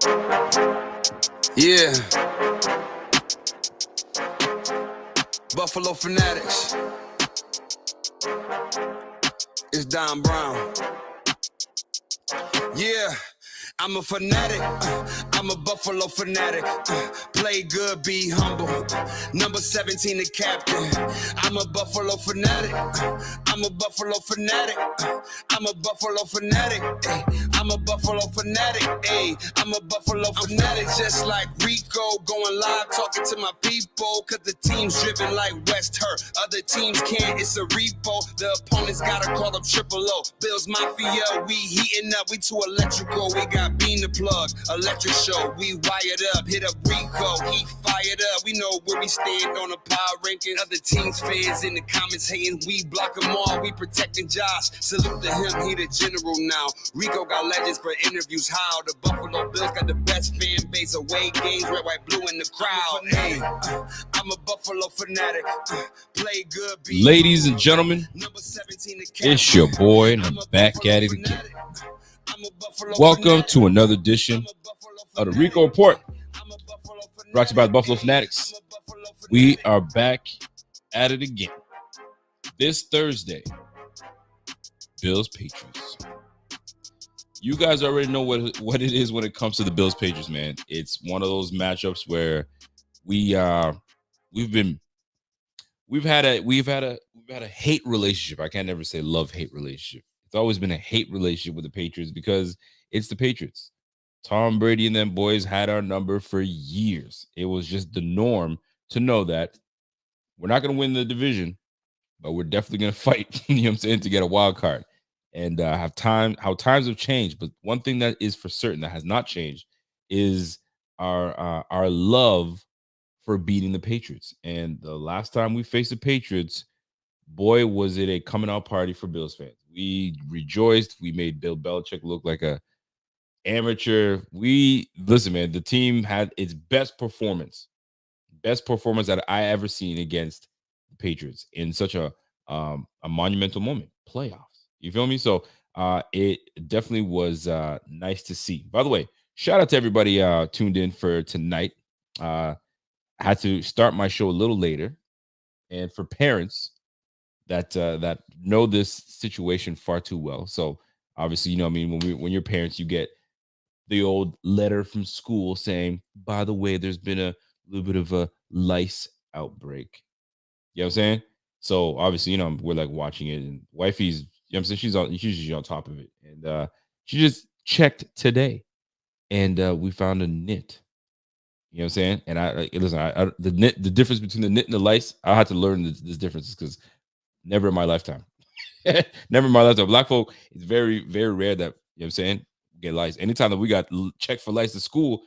Yeah. Buffalo Fanatics. It's Don Brown. Yeah. I'm a fanatic, I'm a Buffalo fanatic, play good, be humble, number 17 the captain. I'm a Buffalo fanatic, I'm a Buffalo fanatic, I'm a Buffalo fanatic, ay. I'm a Buffalo fanatic, ay. I'm a Buffalo fanatic, just like Rico, going live, talking to my people, cause the team's driven like West Hurt, other teams can't, it's a repo, the opponents gotta call up Triple O, Bills Mafia, we heating up, we too electrical, we got Bean the plug, electric show, we wired up, hit up Rico, he fired up, we know where we stand on the power ranking, other teams fans in the comments hating, we block them all, we protecting Josh, salute to him, he the general now, Rico got legends for interviews, how the Buffalo Bills got the best fan base, away games, red, white, blue in the crowd, hey, I'm a Buffalo fanatic, play good, be ladies and gentlemen, it's your boy, and I'm back at it again. Welcome to another edition of the Rico Report, brought to you by the Buffalo Fanatics. We are back at it again. This Thursday, Bills Patriots. You guys already know what it is when it comes to the Bills Patriots, man. It's one of those matchups where we've had a hate relationship. I can't never say love-hate relationship. It's always been a hate relationship with the Patriots because it's the Patriots. Tom Brady and them boys had our number for years. It was just the norm to know that we're not going to win the division, but we're definitely going to fight, you know what I'm saying, to get a wild card. And how times have changed. But one thing that is for certain that has not changed is our love for beating the Patriots. And the last time we faced the Patriots, boy, was it a coming out party for Bills fans. We rejoiced. We made Bill Belichick look like a amateur. Listen, man, the team had its best performance that I ever seen against the Patriots in such a monumental moment, playoffs. You feel me? So it definitely was nice to see. By the way, shout out to everybody tuned in for tonight. I had to start my show a little later, and for parents that know this situation far too well. So obviously, you know, I mean, when you're parents, you get the old letter from school saying, by the way, there's been a little bit of a lice outbreak. You know what I'm saying? So obviously, you know, we're like watching it, and wifey's, you know what I'm saying, she's usually on top of it. And she just checked today, and we found a nit. You know what I'm saying? And the difference between the nit and the lice, I had to learn this difference because never in my lifetime. Never in my lifetime. Black folk, it's very, very rare that, you know what I'm saying, get lice. Anytime that we got checked for lice at school,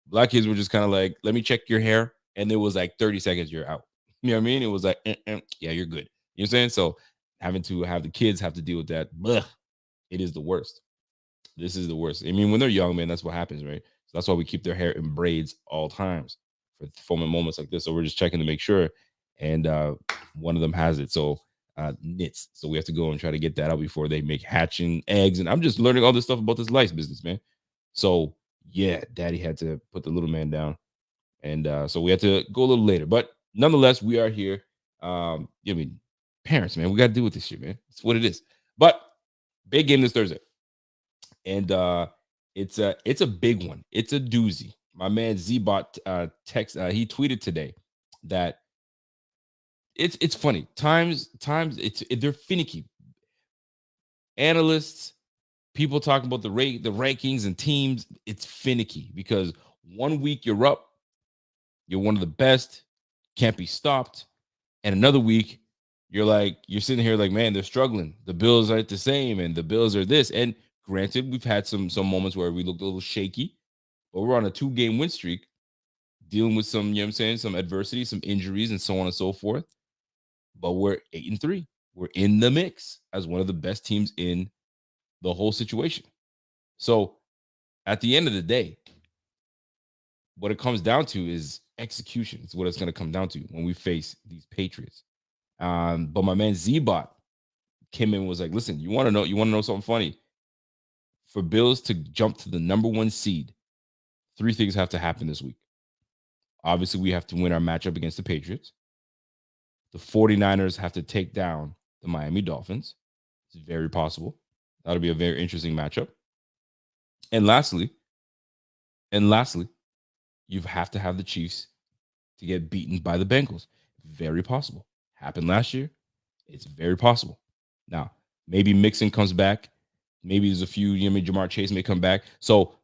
black kids were just kind of like, let me check your hair. And it was like 30 seconds, you're out. You know what I mean? It was like, yeah, you're good. You know what I'm saying? So having to have the kids have to deal with that, it is the worst. This is the worst. I mean, when they're young, man, that's what happens, right? So that's why we keep their hair in braids all times for moments like this. So we're just checking to make sure. And one of them has it. So nits. So we have to go and try to get that out before they make hatching eggs. And I'm just learning all this stuff about this lice business, man. So yeah, daddy had to put the little man down. And so we had to go a little later. But nonetheless, we are here. I mean, parents, man, we got to deal with this shit, man. It's what it is. But big game this Thursday. And it's a big one. It's a doozy. My man Zbot he tweeted today that it's funny. Times they're finicky. Analysts, people talking about the rankings and teams, it's finicky because 1 week you're up, you're one of the best, can't be stopped, and another week you're sitting here like, man, they're struggling. The Bills aren't the same, and the Bills are this. And granted, we've had some moments where we looked a little shaky, but we're on a 2-game win streak, dealing with some, you know what I'm saying, some adversity, some injuries, and so on and so forth. But we're 8-3. We're in the mix as one of the best teams in the whole situation. So at the end of the day, what it comes down to is execution. It's what it's going to come down to when we face these Patriots. But my man Zbot came in and was like, listen, you want to know something funny? For Bills to jump to the number 1 seed 3 things have to happen this week. Obviously, we have to win our matchup against the Patriots. The 49ers have to take down the Miami Dolphins. It's very possible. That'll be a very interesting matchup. And lastly, you have to have the Chiefs to get beaten by the Bengals. Very possible. Happened last year. It's very possible. Now, maybe Mixon comes back. Maybe there's a few, Jamar Chase may come back. So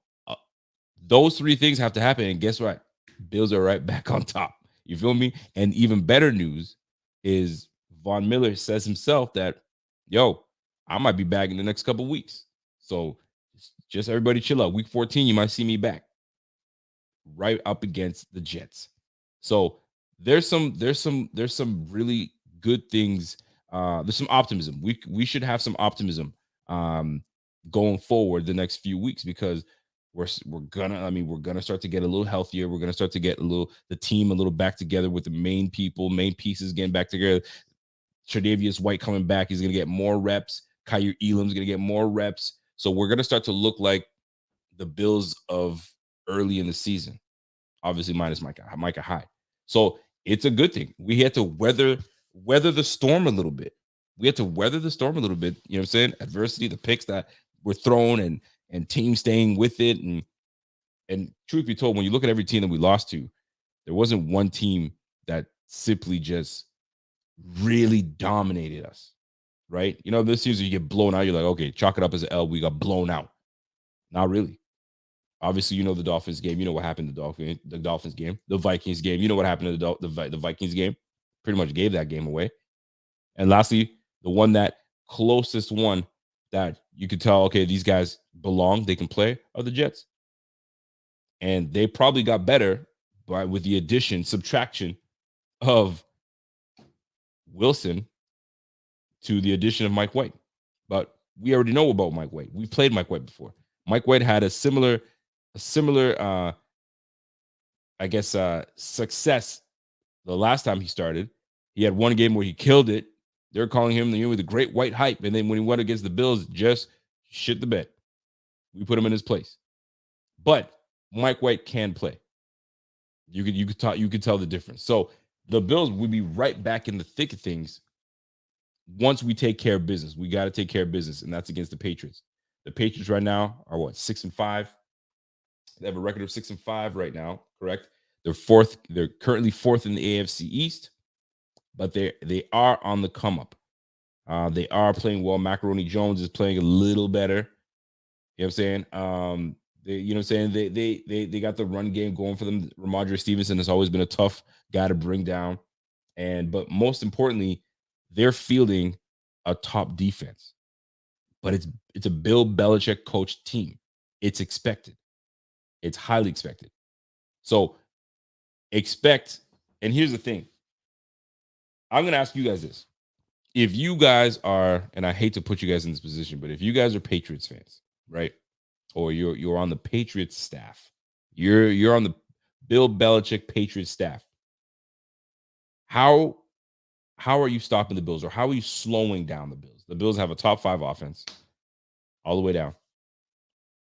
those 3 things have to happen. And guess what? Bills are right back on top. You feel me? And even better news is Von Miller says himself that, yo, I might be back in the next couple of weeks. So just everybody chill out. Week 14, you might see me back right up against the Jets. So there's some really good things. There's some optimism. We should have some optimism going forward the next few weeks, because we're gonna start to get a little healthier. We're gonna start to get the team a little back together with the main pieces getting back together. Tre'Davious White coming back. He's gonna get more reps. Kyer Elam's gonna get more reps. So we're gonna start to look like the Bills of early in the season, obviously minus Micah Hyde. So it's a good thing. We had to weather the storm a little bit. You know what I'm saying? Adversity, the picks that were thrown, and teams staying with it. And truth be told, when you look at every team that we lost to, there wasn't one team that simply just really dominated us, right? This season you get blown out. You're like, okay, chalk it up as an L. We got blown out. Not really. Obviously, the Dolphins game. You know what happened to the Dolphins game. The Vikings game. You know what happened to the Vikings game. Pretty much gave that game away. And lastly, the one that closest one that you could tell, okay, these guys belong, they can play, are the Jets. And they probably got better with the subtraction of Wilson to the addition of Mike White. But we already know about Mike White. We played Mike White before. Mike White had a similar success the last time he started. He had one game where he killed it. They're calling him the great white hype. And then when he went against the Bills, just shit the bed. We put him in his place. But Mike White can play. You could tell the difference. So the Bills would be right back in the thick of things once we take care of business. We got to take care of business, and that's against the Patriots. The Patriots right now are 6-5. They have a record of 6-5 right now, correct? They're fourth. They're currently 4th in the AFC East, but they are on the come up. They are playing well. Macaroni Jones is playing a little better. You know what I'm saying? They got the run game going for them. Ramondre Stevenson has always been a tough guy to bring down, but most importantly, they're fielding a top defense. But it's a Bill Belichick coached team. It's expected. It's highly expected. So expect. And here's the thing. I'm going to ask you guys this. If you guys are, and I hate to put you guys in this position, but if you guys are Patriots fans, right? Or you're on the Patriots staff, you're on the Bill Belichick Patriots staff. How are you stopping the Bills, or how are you slowing down the Bills? The Bills have a top 5 offense all the way down.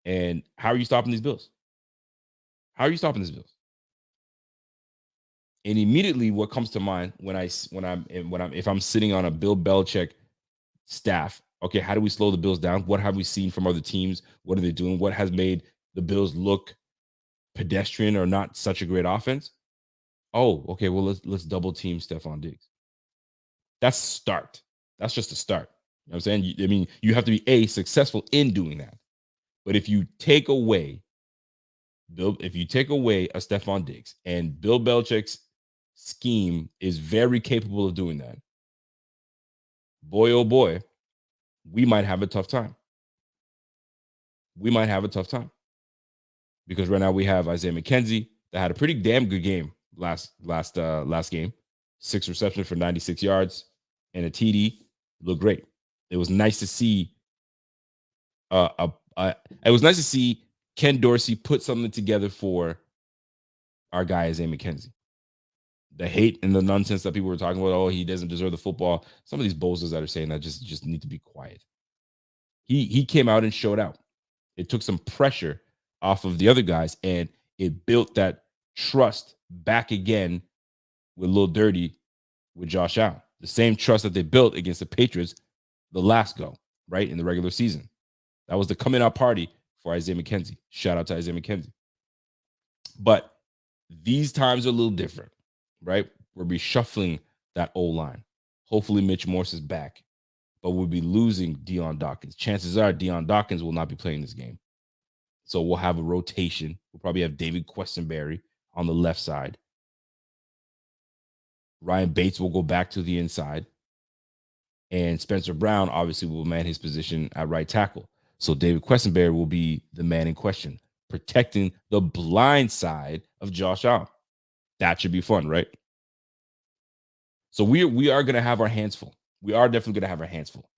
And how are you stopping these Bills? How are you stopping these Bills? And immediately what comes to mind if I'm sitting on a Bill Belichick staff, okay, how do we slow the Bills down? What have we seen from other teams? What are they doing? What has made the Bills look pedestrian or not such a great offense? Oh, okay, well, let's double team Stephon Diggs. That's a start. That's just a start. You know what I'm saying? You have to be successful in doing that. But if you take away a Stephon Diggs, and Bill Belichick's scheme is very capable of doing that, boy, oh boy, we might have a tough time. Because right now we have Isaiah McKenzie that had a pretty damn good game last game. 6 receptions for 96 yards and a TD. Looked great. It was nice to see Ken Dorsey put something together for our guy Isaiah McKenzie. The hate and the nonsense that people were talking about, oh, he doesn't deserve the football. Some of these bozos that are saying that just need to be quiet. He came out and showed out. It took some pressure off of the other guys, and it built that trust back again with Lil Dirty, with Josh Allen. The same trust that they built against the Patriots the last go, right, in the regular season. That was the coming out party for Isaiah McKenzie. Shout out to Isaiah McKenzie. But these times are a little different, right? We'll be shuffling that O-line. Hopefully Mitch Morse is back, but we'll be losing Deion Dawkins. Chances are Deion Dawkins will not be playing this game. So we'll have a rotation. We'll probably have David Questenberry on the left side. Ryan Bates will go back to the inside. And Spencer Brown obviously will man his position at right tackle. So David Questenberry will be the man in question, protecting the blind side of Josh Allen. That should be fun, right? So we are going to have our hands full. We are definitely going to have our hands full.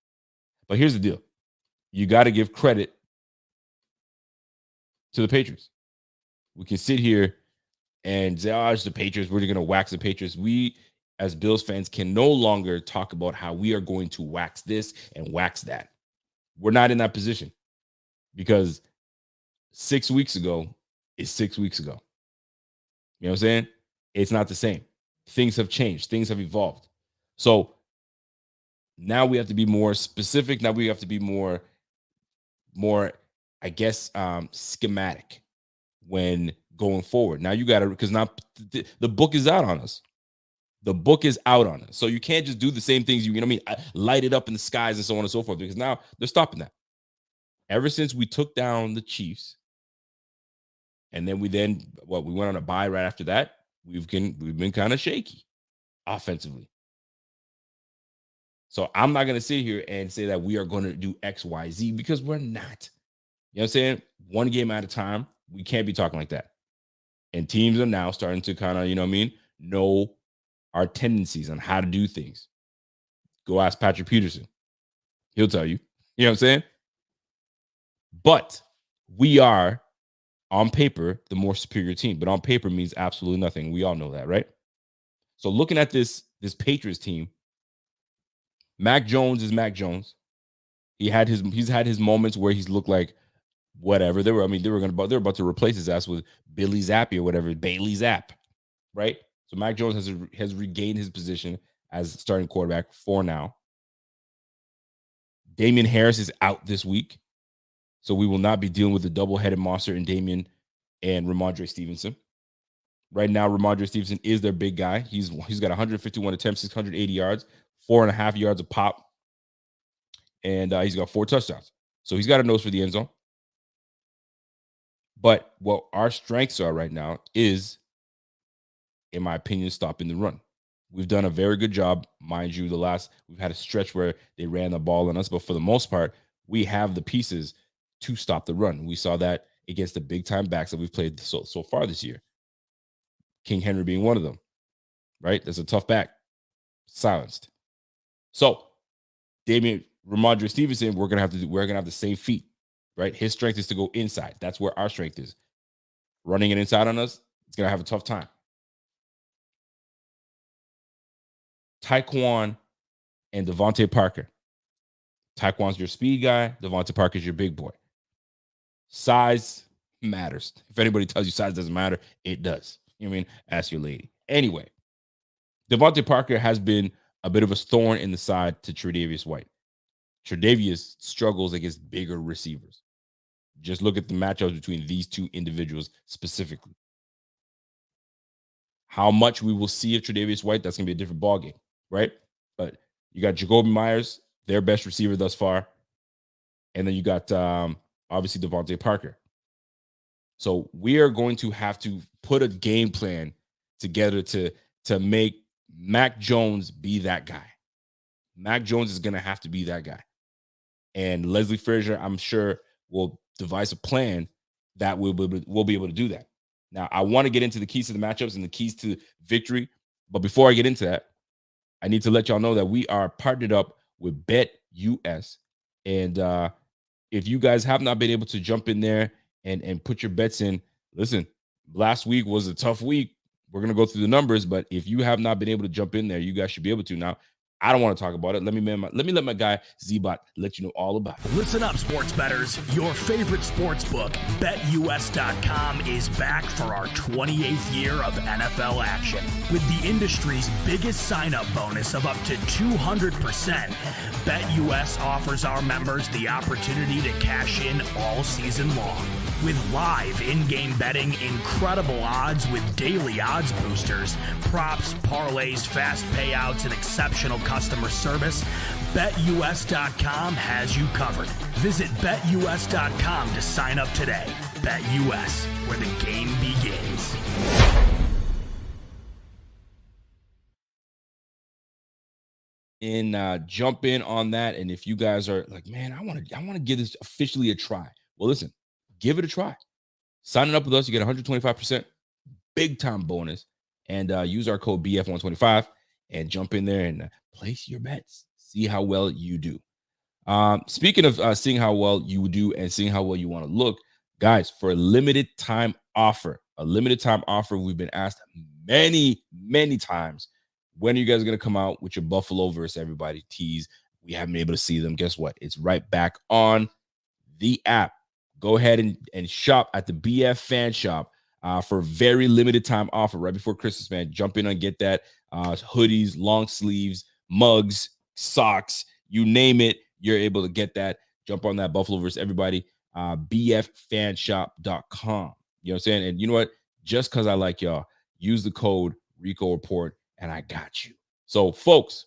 But here's the deal. You got to give credit to the Patriots. We can sit here and say, oh, it's the Patriots. We're going to wax the Patriots. We, as Bills fans, can no longer talk about how we are going to wax this and wax that. We're not in that position because 6 weeks ago is 6 weeks ago. You know what I'm saying? It's not the same. Things have changed. Things have evolved. So now we have to be more specific. Now we have to be more, I guess, schematic when going forward. Now you got to, because now the book is out on us. The book is out on us. So you can't just do the same things, you know what I mean? Light it up in the skies and so on and so forth, because now they're stopping that. Ever since we took down the Chiefs, and then we went on a bye right after that, we've been kind of shaky offensively. So I'm not going to sit here and say that we are going to do X, Y, Z, because we're not. You know what I'm saying? One game at a time. We can't be talking like that. And teams are now starting to kind of, you know what I mean, know our tendencies on how to do things. Go ask Patrick Peterson. He'll tell you. You know what I'm saying? But we are, on paper, the more superior team. But on paper means absolutely nothing. We all know that, right? So looking at this Patriots team, Mac Jones is Mac Jones. He's had his moments where he's looked like whatever. They were about to replace his ass with Billy Zappi or whatever, Bailey Zapp, right? So Mac Jones has regained his position as starting quarterback for now. Damian Harris is out this week, so we will not be dealing with the double-headed monster in Damian and Ramondre Stevenson. Right now, Ramondre Stevenson is their big guy. He's got 151 attempts, 680 yards, 4.5 yards a pop, and he's got 4 touchdowns. So he's got a nose for the end zone. But what our strengths are right now is, in my opinion, stopping the run. We've done a very good job, mind you. We've had a stretch where they ran the ball on us, but for the most part, we have the pieces to stop the run. We saw that against the big time backs that we've played so far this year. King Henry being one of them, right? That's a tough back, silenced. So, Ramondre Stevenson, we're gonna have the same feet, right? His strength is to go inside. That's where our strength is. Running it inside on us, it's gonna have a tough time. Tyquan and Devontae Parker. Tyquan's your speed guy. Devontae Parker's your big boy. Size matters. If anybody tells you size doesn't matter, it does. You know what I mean? Ask your lady. Anyway, Devontae Parker has been a bit of a thorn in the side to Tre'Davious White. Tre'Davious struggles against bigger receivers. Just look at the matchups between these two individuals specifically. How much we will see of Tre'Davious White, that's going to be a different ballgame, right? But you got Jacoby Myers, their best receiver thus far. And then you got, obviously, Devontae Parker. So we are going to have to put a game plan together to make Mac Jones be that guy. Mac Jones is going to have to be that guy. And Leslie Frazier, I'm sure, will devise a plan that we'll be able to do that. Now, I want to get into the keys to the matchups and the keys to victory. But before I get into that, I need to let y'all know that we are partnered up with BetUS. And if you guys have not been able to jump in there and put your bets in, listen, last week was a tough week. We're going to go through the numbers, but if you have not been able to jump in there, you guys should be able to. Now, I don't want to talk about it. Let me let my guy Z-Bot let you know all about it. Listen up, sports bettors. Your favorite sports book, BetUS.com, is back for our 28th year of NFL action. With the industry's biggest sign-up bonus of up to 200%, BetUS offers our members the opportunity to cash in all season long. With live in-game betting, incredible odds with daily odds boosters, props, parlays, fast payouts, and exceptional customer service, BetUS.com has you covered. Visit BetUS.com to sign up today. BetUS, where the game begins. And jump in on that. And if you guys are like, man, I want to give this officially a try. Well, listen, give it a try. Signing up with us, you get 125% big time bonus, and use our code BF125 and jump in there and place your bets. See how well you do. Speaking of seeing how well you do and seeing how well you want to look, guys, for a limited time offer, we've been asked many times, when are you guys going to come out with your Buffalo versus everybody tees? We haven't been able to see them. Guess what? It's right back on the app. Go ahead and shop at the BF Fan Shop for a very limited time offer right before Christmas, man. Jump in and get that. Hoodies, long sleeves, mugs, socks, you name it, you're able to get that. Jump on that Buffalo versus everybody, bffanshop.com. You know what I'm saying? And you know what? Just because I like y'all, use the code Rico Report and I got you. So, folks,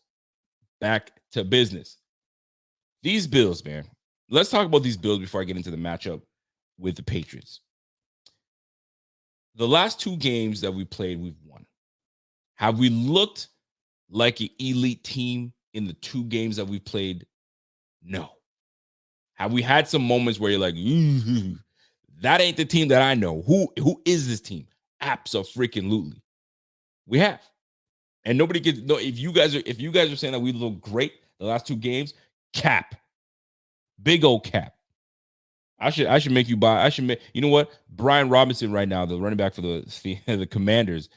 back to business. These Bills, man. Let's talk about these Bills before I get into the matchup with the Patriots. The last two games that we played, we've won. Have we looked like an elite team in the two games that we played? No. Have we had some moments where you're like, that ain't the team that I know? Who is this team? Abso-freaking-lutely. We have. And nobody gets no. If you guys are saying that we look great the last two games, cap. Big old cap. I should make you buy. You know what? Brian Robinson right now, the running back for the Commanders.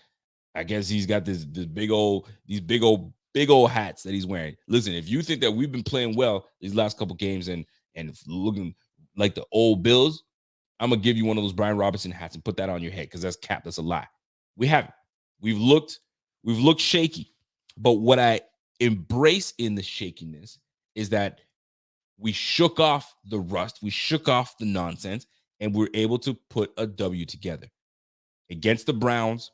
I guess he's got these big old hats that he's wearing. Listen, if you think that we've been playing well these last couple games and looking like the old Bills, I'm gonna give you one of those Brian Robinson hats and put that on your head because that's cap. That's a lie. We haven't. We've looked shaky, but what I embrace in the shakiness is that we shook off the rust, we shook off the nonsense, and we're able to put a W together. Against the Browns,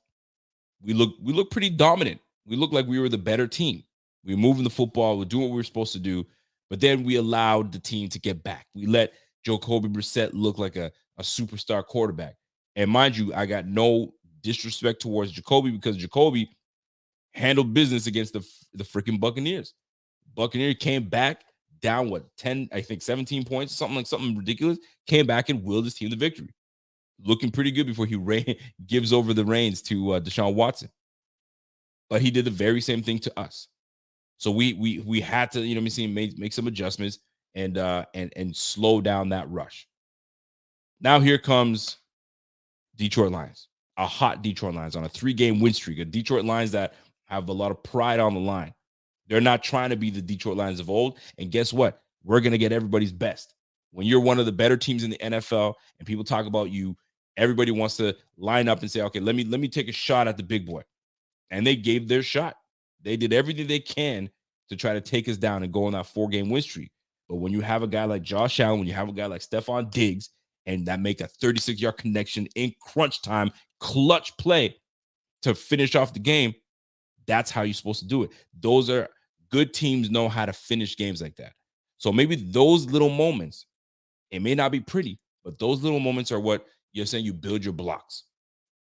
we look pretty dominant. We look like we were the better team. We were moving the football, we're doing what we were supposed to do, but then we allowed the team to get back. We let Jacoby Brissett look like a superstar quarterback. And mind you, I got no disrespect towards Jacoby because Jacoby handled business against the freaking Buccaneers. Buccaneers came back down 10, I think 17 points, something ridiculous, came back and willed his team to victory. Looking pretty good before he gives over the reins to Deshaun Watson. But he did the very same thing to us. So we had to, you know what I'm saying, make some adjustments and slow down that rush. Now here comes Detroit Lions. A hot Detroit Lions on a 3-game win streak. A Detroit Lions that have a lot of pride on the line. They're not trying to be the Detroit Lions of old. And guess what? We're going to get everybody's best. When you're one of the better teams in the NFL and people talk about you, everybody wants to line up and say, okay, let me take a shot at the big boy. And they gave their shot. They did everything they can to try to take us down and go on that 4-game win streak. But when you have a guy like Josh Allen, when you have a guy like Stephon Diggs, and that make a 36-yard connection in crunch time, clutch play to finish off the game, that's how you're supposed to do it. Those are good teams know how to finish games like that. So maybe those little moments, it may not be pretty, but those little moments are what you're saying you build your blocks.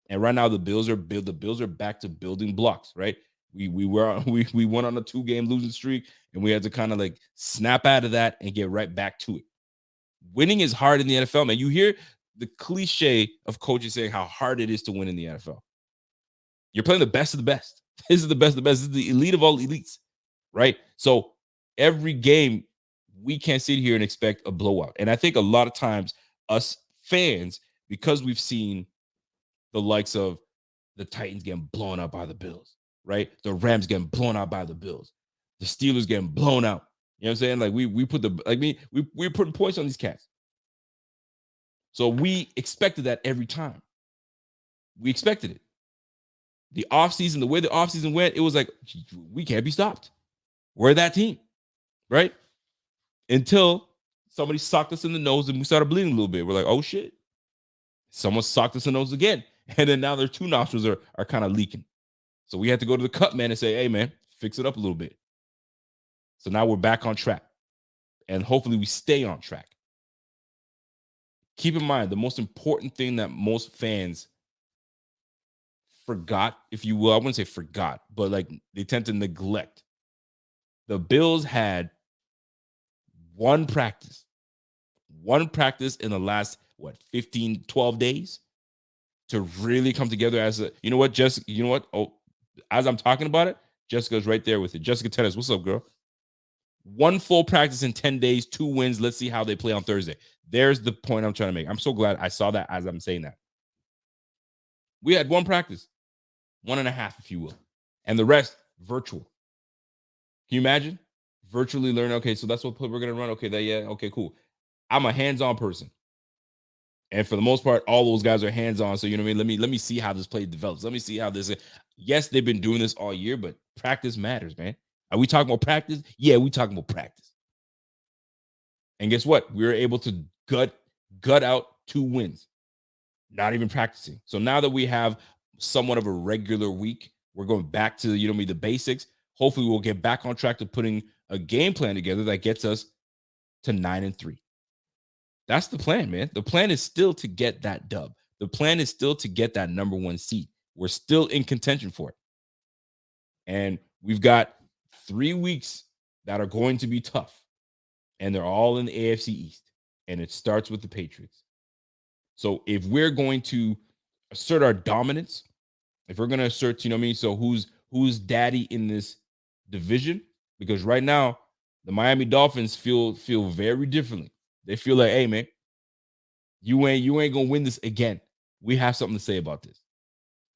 And right now the Bills are back to building blocks, right? We went on a 2-game losing streak and we had to kind of like snap out of that and get right back to it. Winning is hard in the NFL, man. You hear the cliche of coaches saying how hard it is to win in the NFL. You're playing the best of the best. This is the best of the best. This is the elite of all elites, right? So every game, we can't sit here and expect a blowout. And I think a lot of times us fans, because we've seen the likes of the Titans getting blown out by the Bills, right? The Rams getting blown out by the Bills. The Steelers getting blown out. You know what I'm saying? Like we put we're putting points on these cats. So we expected that every time. We expected it. The offseason, the way the offseason went, it was like, we can't be stopped. We're that team, right? Until somebody socked us in the nose and we started bleeding a little bit. We're like, oh shit. Someone socked us in the nose again. And then now their two nostrils are kind of leaking. So we had to go to the cut man and say, hey man, fix it up a little bit. So now we're back on track. And hopefully we stay on track. Keep in mind, the most important thing that most fans forgot, if you will, I wouldn't say forgot, but like they tend to neglect. The Bills had one practice in the last, 15, 12 days to really come together as a, you know what, Jessica, you know what? Oh, as I'm talking about it, Jessica's right there with it. Jessica Tennis, what's up, girl? One full practice in 10 days, 2 wins. Let's see how they play on Thursday. There's the point I'm trying to make. I'm so glad I saw that as I'm saying that. We had one practice, 1.5, if you will, and the rest virtual. Can you imagine? Virtually learn. Okay, so that's what we're going to run. Okay, okay, cool. I'm a hands-on person. And for the most part, all those guys are hands-on. So, you know what I mean? Let me see how this play develops. Let me see how this. Yes, they've been doing this all year, but practice matters, man. Are we talking about practice? Yeah, we talking about practice. And guess what? We were able to gut out 2 wins, not even practicing. So now that we have somewhat of a regular week, we're going back to, you know, the basics. Hopefully we'll get back on track to putting a game plan together that gets us to 9-3. That's the plan, man. The plan is still to get that dub. The plan is still to get that number 1 seed. We're still in contention for it. And we've got 3 weeks that are going to be tough. And they're all in the AFC East. And it starts with the Patriots. So if we're going to assert our dominance, if we're going to assert, you know what I mean? So who's daddy in this division? Because right now, the Miami Dolphins feel very differently. They feel like, hey, man, you ain't going to win this again. We have something to say about this.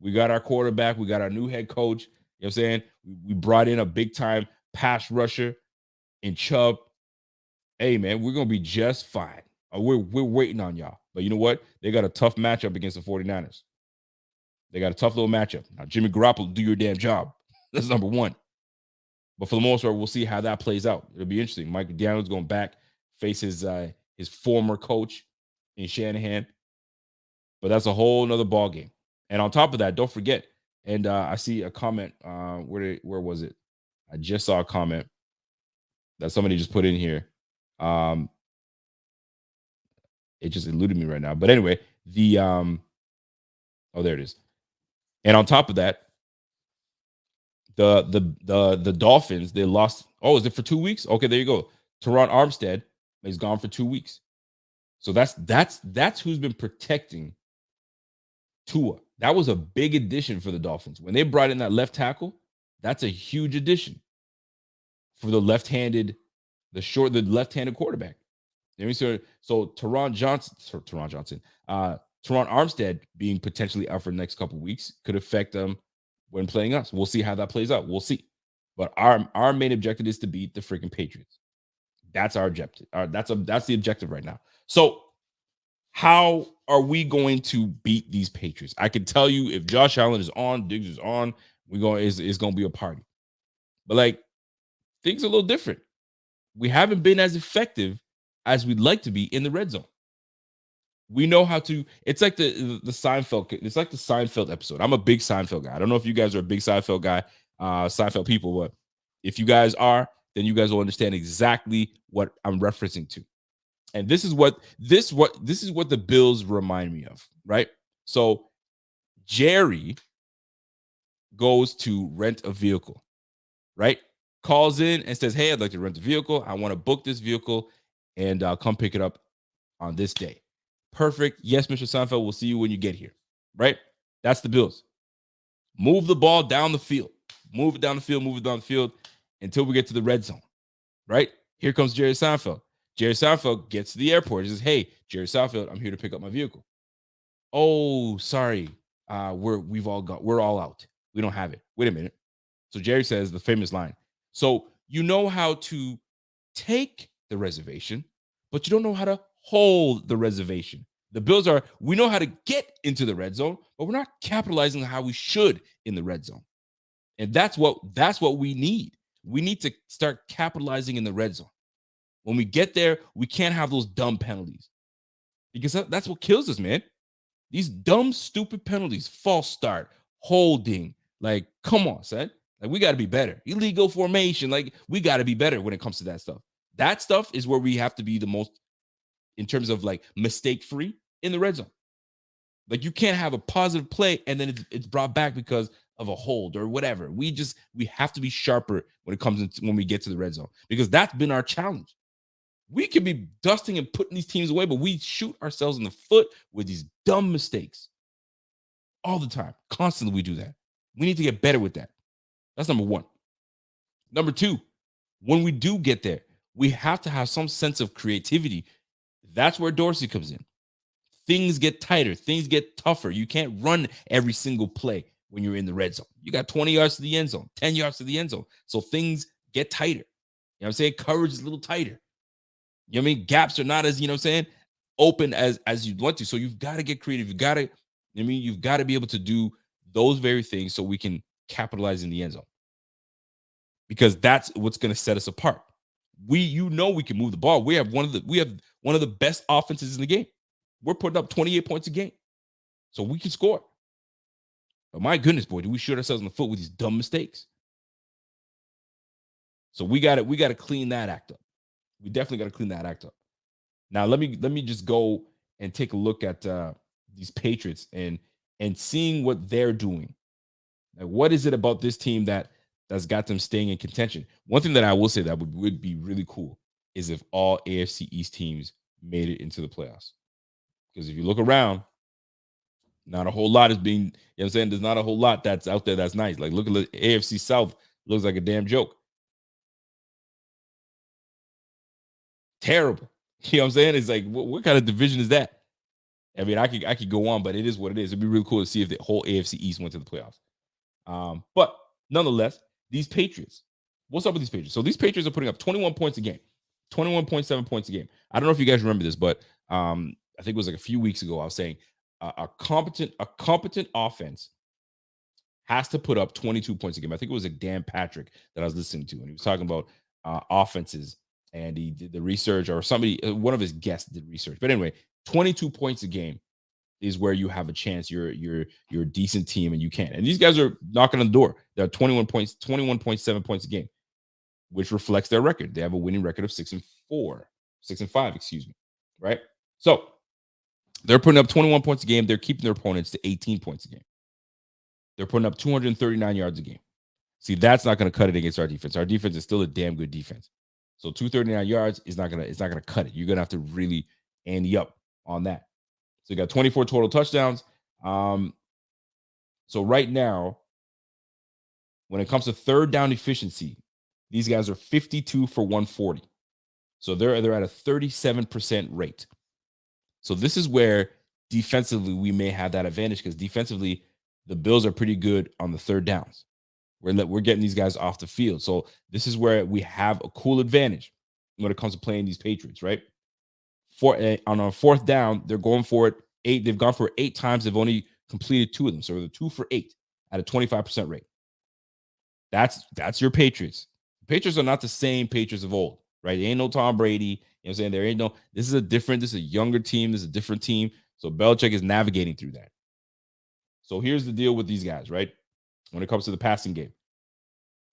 We got our quarterback. We got our new head coach. You know what I'm saying? We brought in a big-time pass rusher in Chubb. Hey, man, we're going to be just fine. We're waiting on y'all. But you know what? They got a tough matchup against the 49ers. They got a tough little matchup. Now, Jimmy Garoppolo, do your damn job. That's number 1. But for the most part, we'll see how that plays out. It'll be interesting. Mike Daniels going back, face his former coach in Shanahan. But that's a whole nother ball game. And on top of that, don't forget, and I see a comment. Where was it? I just saw a comment that somebody just put in here. It just eluded me right now. But anyway, there it is. And on top of that, the Dolphins, they lost. Oh, is it for 2 weeks? Okay, there you go. Teron Armstead is gone for 2 weeks. So that's who's been protecting Tua. That was a big addition for the Dolphins. When they brought in that left tackle, that's a huge addition for the left-handed quarterback. So Teron Armstead being potentially out for the next couple of weeks could affect them when playing us. We'll see how that plays out. We'll see. But our main objective is to beat the freaking Patriots. That's our objective. That's the objective right now. So how are we going to beat these Patriots? I can tell you, if Josh Allen is on, Diggs is on, it's going to be a party. But like, things are a little different. We haven't been as effective as we'd like to be in the red zone. We know how to. It's like the Seinfeld. It's like the Seinfeld episode. I'm a big Seinfeld guy. I don't know if you guys are a big Seinfeld guy, Seinfeld people, but if you guys are, then you guys will understand exactly what I'm referencing to. And this is what the Bills remind me of, right? So Jerry goes to rent a vehicle, right? Calls in and says, hey, I'd like to rent a vehicle. I want to book this vehicle and come pick it up on this day. Perfect. Yes, Mr. Seinfeld, we'll see you when you get here, right? That's the Bills. Move the ball down the field. Move it down the field until we get to the red zone, right? Here comes Jerry Seinfeld. Jerry Seinfeld gets to the airport and says, hey, Jerry Seinfeld, I'm here to pick up my vehicle. Oh, sorry. We're all out. We don't have it. Wait a minute. So Jerry says the famous line. So You know how to take the reservation, but you don't know how to hold the reservation. The Bills we know how to get into the red zone, but we're not capitalizing how we should in the red zone. And that's what we need. We need to start capitalizing in the red zone. When we get there, we can't have those dumb penalties because that's what kills us, man. These dumb, stupid penalties, false start, holding, like, come on, son. Like, we got to be better. Illegal formation, like, we got to be better when it comes to that stuff. That stuff is where we have to be the most, in terms of like mistake-free in the red zone. Like, you can't have a positive play and then it's brought back because of a hold or whatever. We have to be sharper when it comes when we get to the red zone, because that's been our challenge. We could be dusting and putting these teams away, but we shoot ourselves in the foot with these dumb mistakes all the time. Constantly, we do that. We need to get better with that. That's number one. Number two, when we do get there, we have to have some sense of creativity. That's where Dorsey comes in. Things get tighter. Things get tougher. You can't run every single play when you're in the red zone. You got 20 yards to the end zone, 10 yards to the end zone. So things get tighter. You know what I'm saying? Coverage is a little tighter. You know what I mean? Gaps are not as, you know what I'm saying, open as you'd want to. So you've got to get creative. You've got to be able to do those very things so we can capitalize in the end zone. Because that's what's going to set us apart. We can move the ball. We have one of the best offenses in the game. We're putting up 28 points a game. So we can score. But my goodness, boy, do we shoot ourselves in the foot with these dumb mistakes? So we got to clean that act up. We definitely got to clean that act up. Now, let me just go and take a look at these Patriots and seeing what they're doing. Like, what is it about this team that's got them staying in contention? One thing that I will say that would be really cool is if all AFC East teams made it into the playoffs. Because if you look around, not a whole lot is being, you know what I'm saying? There's not a whole lot that's out there that's nice. Like, look at the AFC South, looks like a damn joke. Terrible. You know what I'm saying? It's like, what kind of division is that? I mean, I could go on, but it is what it is. It'd be really cool to see if the whole AFC East went to the playoffs. But nonetheless, these Patriots, what's up with these Patriots? So these Patriots are putting up 21 points a game, 21.7 points a game. I don't know if you guys remember this, but I think it was like a few weeks ago, I was saying a competent offense has to put up 22 points a game. I think it was like Dan Patrick that I was listening to, and he was talking about offenses. And he did the research, or somebody, one of his guests did research. But anyway, 22 points a game is where you have a chance. You're a decent team and you can. And these guys are knocking on the door. They're 21.7 points a game, which reflects their record. They have a winning record of 6-5, excuse me. Right? So they're putting up 21 points a game. They're keeping their opponents to 18 points a game. They're putting up 239 yards a game. See, that's not going to cut it against our defense. Our defense is still a damn good defense. So 239 yards is not gonna cut it. You're gonna have to really ante up on that. So you got 24 total touchdowns. So right now, when it comes to third down efficiency, these guys are 52 for 140. So they're at a 37% rate. So this is where defensively we may have that advantage, because defensively the Bills are pretty good on the third downs. We're getting these guys off the field. So this is where we have a cool advantage when it comes to playing these Patriots, right? On a fourth down, they're going for it 8. They've gone for it 8 times. They've only completed 2 of them. So they're 2 for 8 at a 25% rate. That's your Patriots. The Patriots are not the same Patriots of old, right? They ain't no Tom Brady. You know what I'm saying? There ain't no, this is a younger team. This is a different team. So Belichick is navigating through that. So here's the deal with these guys, right? When it comes to the passing game,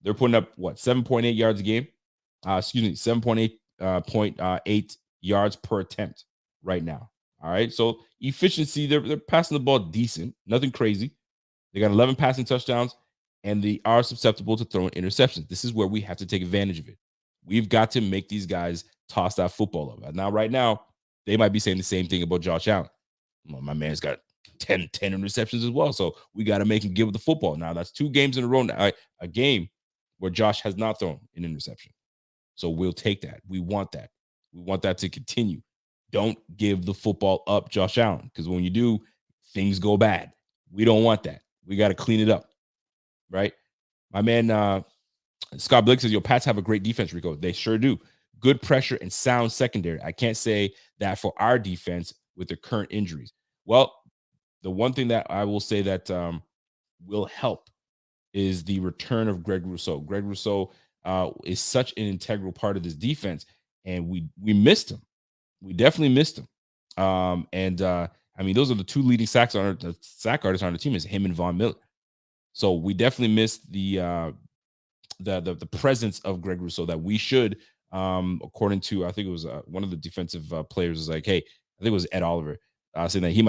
they're putting up 7.8 yards a game. 7.8 yards per attempt right now. All right. So efficiency, they're passing the ball decent, nothing crazy. They got 11 passing touchdowns, and they are susceptible to throwing interceptions. This is where we have to take advantage of it. We've got to make these guys toss that football up. Now, right now, they might be saying the same thing about Josh Allen. Well, my man's got 10 interceptions as well. So we got to make him give with the football. Now, that's 2 games in a row now, a game where Josh has not thrown an interception. So we'll take that. We want that. We want that to continue. Don't give the football up, Josh Allen, because when you do, things go bad. We don't want that. We got to clean it up, right? My man Scott Blake says, "Your Pats have a great defense, Rico. They sure do. Good pressure and sound secondary. I can't say that for our defense with the current injuries." Well, the one thing that I will say that will help is the return of Greg Rousseau. Greg Rousseau is such an integral part of this defense, and we missed him. We definitely missed him. I mean, those are the two leading sack artists on the team, is him and Von Miller. So we definitely missed the presence of Greg Rousseau that we should, according to, I think it was one of the defensive players was like, hey, I think it was Ed Oliver, saying that he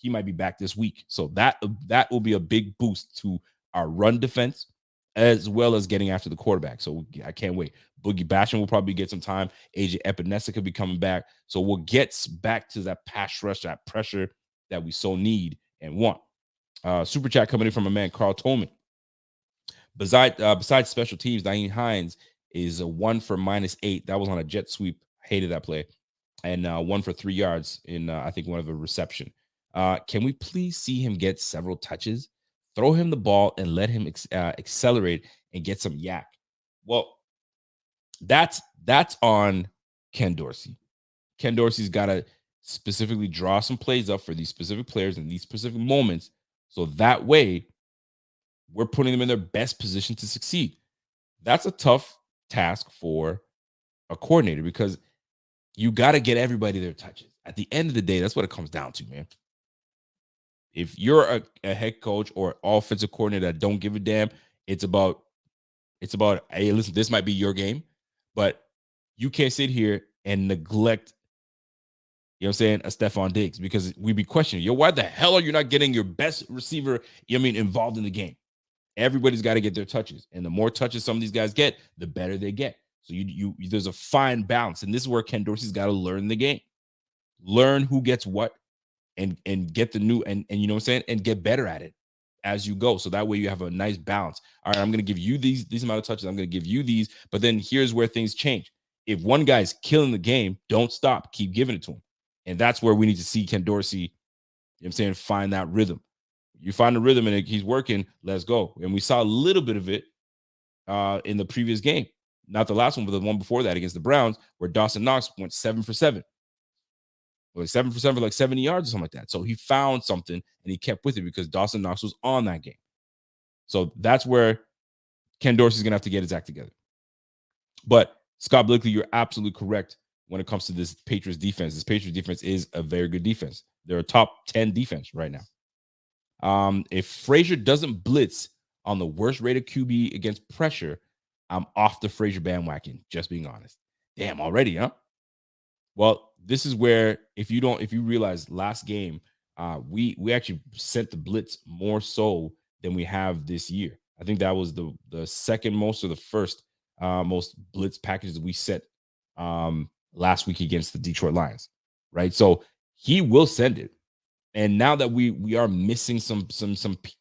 might be back this week. So that will be a big boost to our run defense, as well as getting after the quarterback. So I can't wait. Boogie Basham will probably get some time. AJ Epinesa could be coming back. So we'll get back to that pass rush, that pressure that we so need and want. Super chat coming in from a man, Carl Tolman. Besides special teams, Nyheim Hines is a 1 for -8. That was on a jet sweep. Hated that play. And 1 for 3 yards in, I think, one of a reception. Can we please see him get several touches? Throw him the ball and let him accelerate and get some yak. Well, that's on Ken Dorsey. Ken Dorsey's got to specifically draw some plays up for these specific players in these specific moments, so that way we're putting them in their best position to succeed. That's a tough task for a coordinator, because you got to get everybody their touches. At the end of the day, that's what it comes down to, man. If you're a head coach or offensive coordinator that don't give a damn, it's about, hey, listen, this might be your game, but you can't sit here and neglect, you know what I'm saying, a Stephon Diggs, because we'd be questioning, yo, why the hell are you not getting your best receiver, involved in the game? Everybody's got to get their touches, and the more touches some of these guys get, the better they get. So you there's a fine balance, and this is where Ken Dorsey's got to learn the game, learn who gets what, and get the new, and you know what I'm saying, and get better at it as you go. So that way you have a nice balance. All right, I'm going to give you these amount of touches. I'm going to give you these, but then here's where things change. If one guy's killing the game, don't stop. Keep giving it to him. And that's where we need to see Ken Dorsey, you know what I'm saying, find that rhythm. You find the rhythm and he's working, let's go. And we saw a little bit of it in the previous game. Not the last one, but the one before that against the Browns, where Dawson Knox went 7 for 7. Like 7 for 7 for like 70 yards or something like that. So he found something and he kept with it because Dawson Knox was on that game. So that's where Ken Dorsey's going to have to get his act together. But Scott Blakely, you're absolutely correct when it comes to this Patriots defense. This Patriots defense is a very good defense. They're a top 10 defense right now. If Frazier doesn't blitz on the worst rated QB against pressure, I'm off the Frazier bandwagon, just being honest. Damn, already, huh? Well, this is where, if you realize last game, we actually sent the blitz more so than we have this year. I think that was the second most or the first most blitz packages that we set last week against the Detroit Lions, right? So he will send it. And now that we are missing some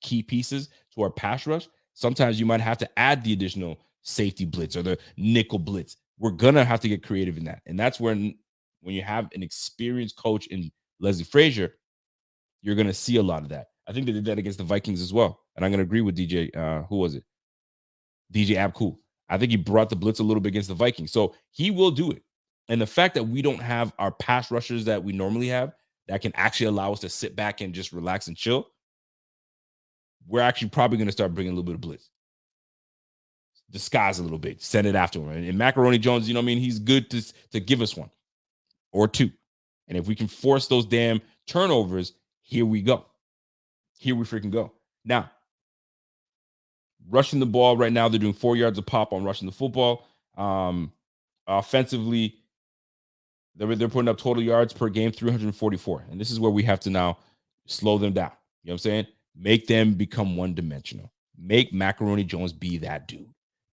key pieces to our pass rush, sometimes you might have to add the additional safety blitz or the nickel blitz. We're gonna have to get creative in that, and that's when you have an experienced coach in Leslie Frazier, you're gonna see a lot of that. I think they did that against the Vikings as well, and I'm gonna agree with DJ. Who was it? DJ Abcool. I think he brought the blitz a little bit against the Vikings, so he will do it. And the fact that we don't have our pass rushers that we normally have that can actually allow us to sit back and just relax and chill, we're actually probably going to start bringing a little bit of blitz. Disguise a little bit, send it after him. And Macaroni Jones, you know what I mean? He's good to give us one or two. And if we can force those damn turnovers, here we go. Here we freaking go. Now, rushing the ball right now, they're doing 4 yards a pop on rushing the football. Offensively, they're putting up total yards per game, 344. And this is where we have to now slow them down. You know what I'm saying? Make them become one-dimensional. Make Macaroni Jones be that dude.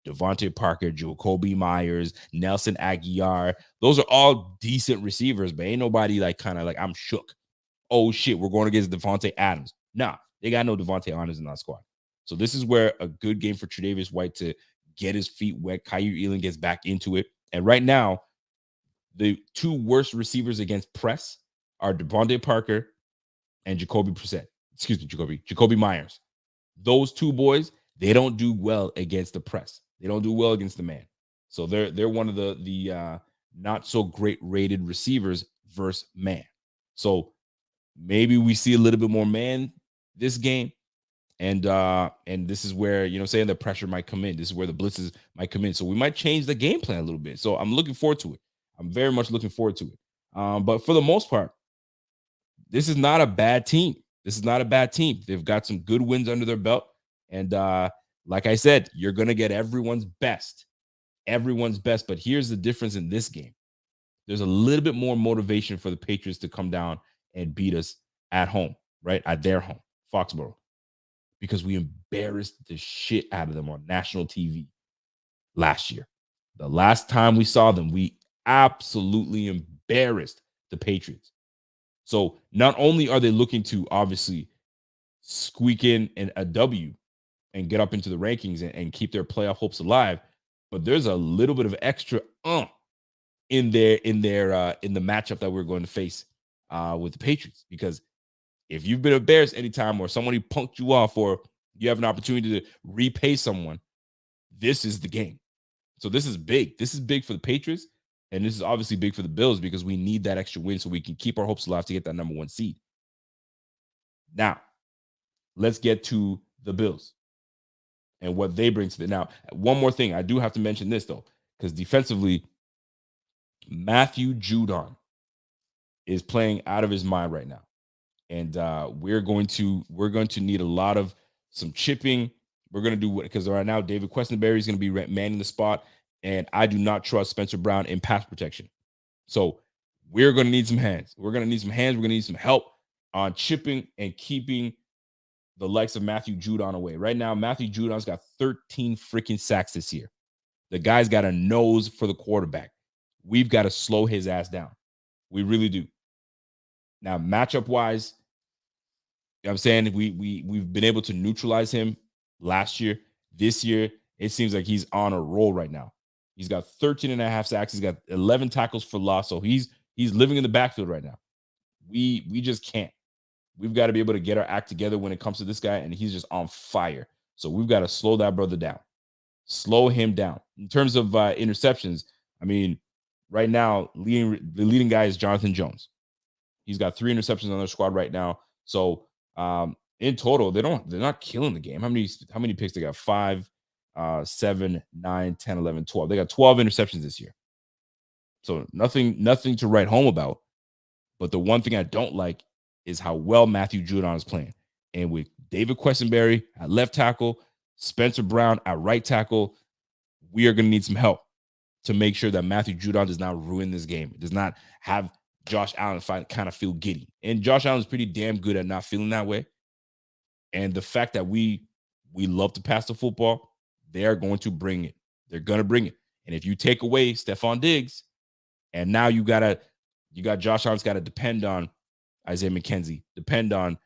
Devontae Parker, Jacoby Myers, Nelson Aguilar. Those are all decent receivers, but ain't nobody I'm shook. Oh, shit, we're going against Devontae Adams. Nah, they got no Devontae Adams in that squad. So this is where a good game for Tre'Davious White to get his feet wet. Kaiir Elam gets back into it. And right now, the two worst receivers against press are Devontae Parker and Jacoby Myers. Those two boys, they don't do well against the press. They don't do well against the man. So they're one of the not so great rated receivers versus man. So maybe we see a little bit more man this game. And this is where, saying the pressure might come in. This is where the blitzes might come in. So we might change the game plan a little bit. So I'm looking forward to it. I'm very much looking forward to it. But for the most part, this is not a bad team. This is not a bad team. They've got some good wins under their belt. And like I said, you're going to get everyone's best. Everyone's best. But here's the difference in this game. There's a little bit more motivation for the Patriots to come down and beat us at home, right? At their home, Foxborough. Because we embarrassed the shit out of them on national TV last year. The last time we saw them, we absolutely embarrassed the Patriots. So not only are they looking to obviously squeak in a W and get up into the rankings and keep their playoff hopes alive, but there's a little bit of extra in the matchup that we're going to face with the Patriots. Because if you've been embarrassed anytime or somebody punked you off or you have an opportunity to repay someone, this is the game. So this is big. This is big for the Patriots. And this is obviously big for the Bills because we need that extra win so we can keep our hopes alive to get that number 1 seed. Now, let's get to the Bills and what they bring to the. Now, one more thing. I do have to mention this, though, because defensively, Matthew Judon is playing out of his mind right now. And we're going to need a lot of some chipping. We're going to do what, because right now David Questenberry is going to be manning the spot, and I do not trust Spencer Brown in pass protection. So we're going to need some hands. We're going to need some hands. We're going to need some help on chipping and keeping the likes of Matthew Judon away. Right now, Matthew Judon's got 13 freaking sacks this year. The guy's got a nose for the quarterback. We've got to slow his ass down. We really do. Now, matchup wise, I'm saying we've been able to neutralize him last year. This year, it seems like he's on a roll right now. He's got 13 and a half sacks. He's got 11 tackles for loss. So he's living in the backfield right now. We just can't. We've got to be able to get our act together when it comes to this guy, and he's just on fire. So we've got to slow that brother down. Slow him down. In terms of interceptions, I mean, right now, the leading guy is Jonathan Jones. He's got 3 interceptions on their squad right now. So in total, they're not killing the game. How many picks they got? 5, 7, 9, 10, 11, 12. They got 12 interceptions this year. So nothing to write home about. But the one thing I don't like is how well Matthew Judon is playing. And with David Questenberry at left tackle, Spencer Brown at right tackle, we are going to need some help to make sure that Matthew Judon does not ruin this game. It does not have Josh Allen kind of feel giddy. And Josh Allen is pretty damn good at not feeling that way. And the fact that we love to pass the football, they are going to bring it. They're going to bring it. And if you take away Stephon Diggs, and now you got Josh Allen's got to depend on Isaiah McKenzie, depend on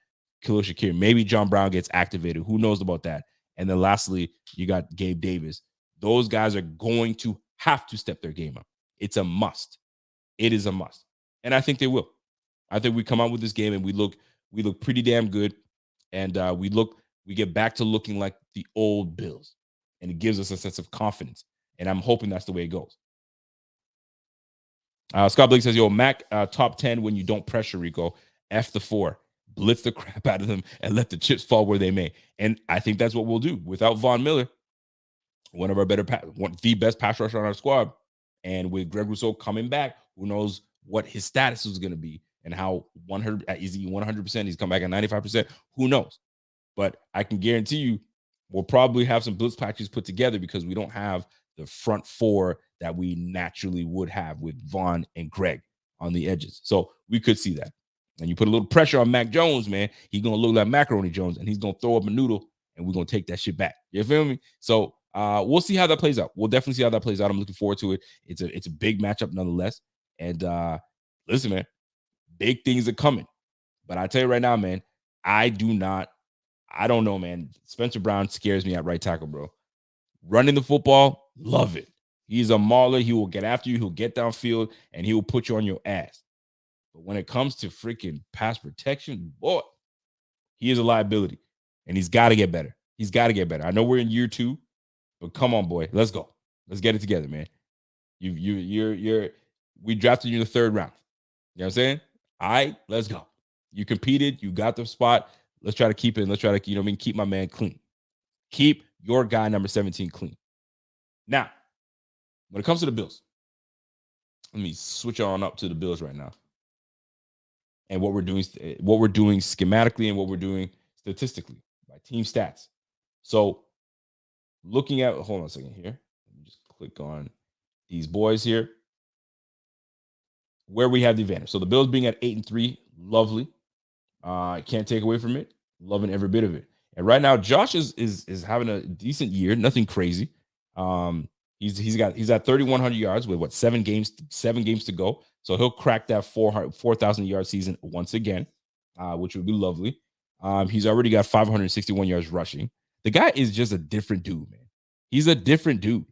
Khalil Shakir. Maybe John Brown gets activated. Who knows about that? And then lastly, you got Gabe Davis. Those guys are going to have to step their game up. It's a must. It is a must. And I think they will. I think we come out with this game and we look pretty damn good. And we get back to looking like the old Bills. And it gives us a sense of confidence. And I'm hoping that's the way it goes. Scott Blake says, yo, Mac, top 10 when you don't pressure Rico. F the 4. Blitz the crap out of them and let the chips fall where they may. And I think that's what we'll do. Without Von Miller, one of our the best pass rusher on our squad, and with Greg Rousseau coming back, who knows what his status is going to be and how 100 is he 100%? He's come back at 95%. Who knows? But I can guarantee you, we'll probably have some blitz packages put together because we don't have the front 4 that we naturally would have with Vaughn and Greg on the edges. So we could see that. And you put a little pressure on Mac Jones, man, he's going to look like Macaroni Jones, and he's going to throw up a noodle, and we're going to take that shit back. You feel me? So we'll see how that plays out. We'll definitely see how that plays out. I'm looking forward to it. It's a big matchup nonetheless. And listen, man, big things are coming. But I tell you right now, man, I don't know, man. Spencer Brown scares me at right tackle, bro. Running the football, love it. He's a mauler. He will get after you. He'll get downfield, and he will put you on your ass. But when it comes to freaking pass protection, boy, he is a liability, and he's got to get better. He's got to get better. I know we're in year 2, But come on, boy. Let's go. Let's get it together, man. We drafted you in the 3rd round. You know what I'm saying? All right, let's go. You competed. You got the spot. Let's try to keep it. Let's try to, keep my man clean. Keep your guy number 17 clean. Now, when it comes to the Bills, let me switch on up to the Bills right now. And what we're doing schematically and what we're doing statistically by team stats. So looking at, hold on a second here. Let me just click on these boys here. Where we have the advantage. So the Bills being at 8-3, lovely. Can't take away from it. Loving every bit of it. And right now, Josh is having a decent year. Nothing crazy. He's at 3,100 yards with 7 games to go. So he'll crack that 4,000 yard season once again, which would be lovely. He's already got 561 yards rushing. The guy is just a different dude, man. He's a different dude,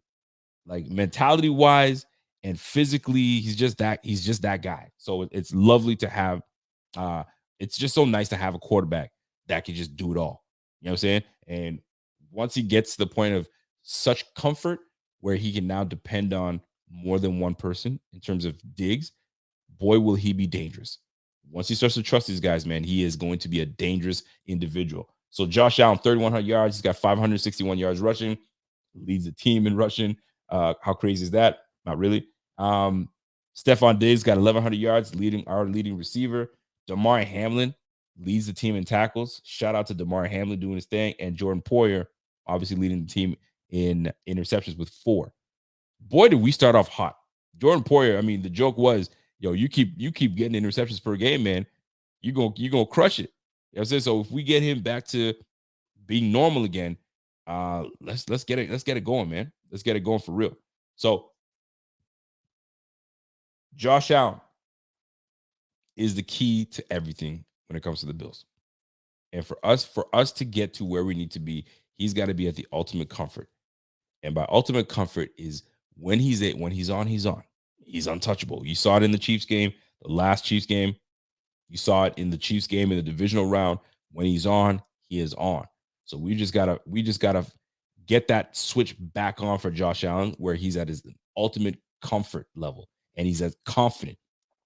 like mentality wise and physically. He's just that guy. So it's lovely to have. It's just so nice to have a quarterback that can just do it all. You know what I'm saying? And once he gets to the point of such comfort where he can now depend on more than one person in terms of Diggs, boy, will he be dangerous. Once he starts to trust these guys, man, he is going to be a dangerous individual. So Josh Allen, 3,100 yards. He's got 561 yards rushing. Leads the team in rushing. How crazy is that? Not really. Stephon Diggs got 1,100 yards, our leading receiver. Damar Hamlin leads the team in tackles. Shout out to Damar Hamlin doing his thing. And Jordan Poyer, obviously leading the team in interceptions with 4. Boy, did we start off hot. Jordan Poyer, I mean, the joke was, yo, you keep getting interceptions per game, man. You're gonna crush it. You know what I'm saying? So if we get him back to being normal again, let's get it going, man. Let's get it going for real. So Josh Allen is the key to everything when it comes to the Bills. And for us to get to where we need to be, he's got to be at the ultimate comfort. And by ultimate comfort is when he's on, he's on. He's untouchable. You saw it in the Chiefs game, the last Chiefs game. You saw it in the Chiefs game in the divisional round. When he's on, he is on. So we just gotta get that switch back on for Josh Allen, where he's at his ultimate comfort level and he's as confident.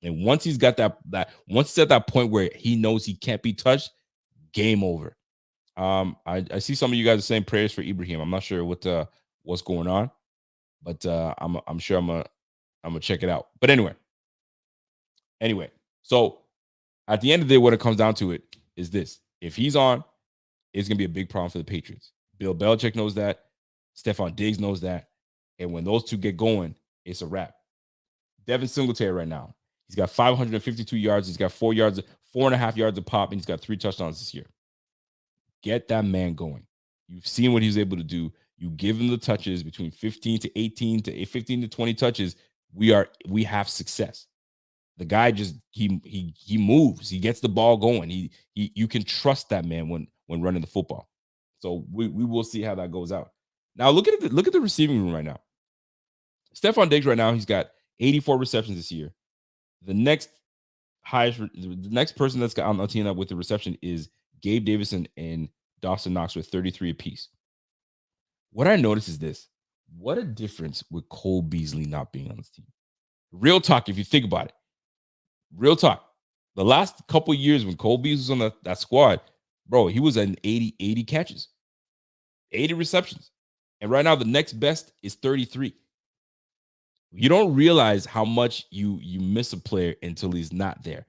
And once he's got once he's at that point where he knows he can't be touched, game over. I see some of you guys are saying prayers for Ibrahim. I'm not sure what's going on, but I'm sure I'm gonna check it out. But anyway, so at the end of the day, what it comes down to it is this: if he's on, it's gonna be a big problem for the Patriots. Bill Belichick knows that. Stephon Diggs knows that. And when those two get going, it's a wrap. Devin Singletary right now, he's got 552 yards. He's got 4.5 yards a pop, and he's got 3 touchdowns this year. Get that man going. You've seen what he's able to do. You give him the touches between 15 to 18 to 15 to 20 touches. We have success. The guy just he moves. He gets the ball going. You can trust that man when running the football. So we will see how that goes out. Now look at the receiving room right now. Stephon Diggs right now, he's got 84 receptions this year. The next person that's got on the team up with the reception is Gabe Davidson and Dawson Knox with 33 apiece. What I notice is this: what a difference with Cole Beasley not being on this team. Real talk, if you think about it. Real talk. The last couple of years when Cole Beasley was on that squad, bro, he was at 80 catches, 80 receptions. And right now, the next best is 33. You don't realize how much you miss a player until he's not there.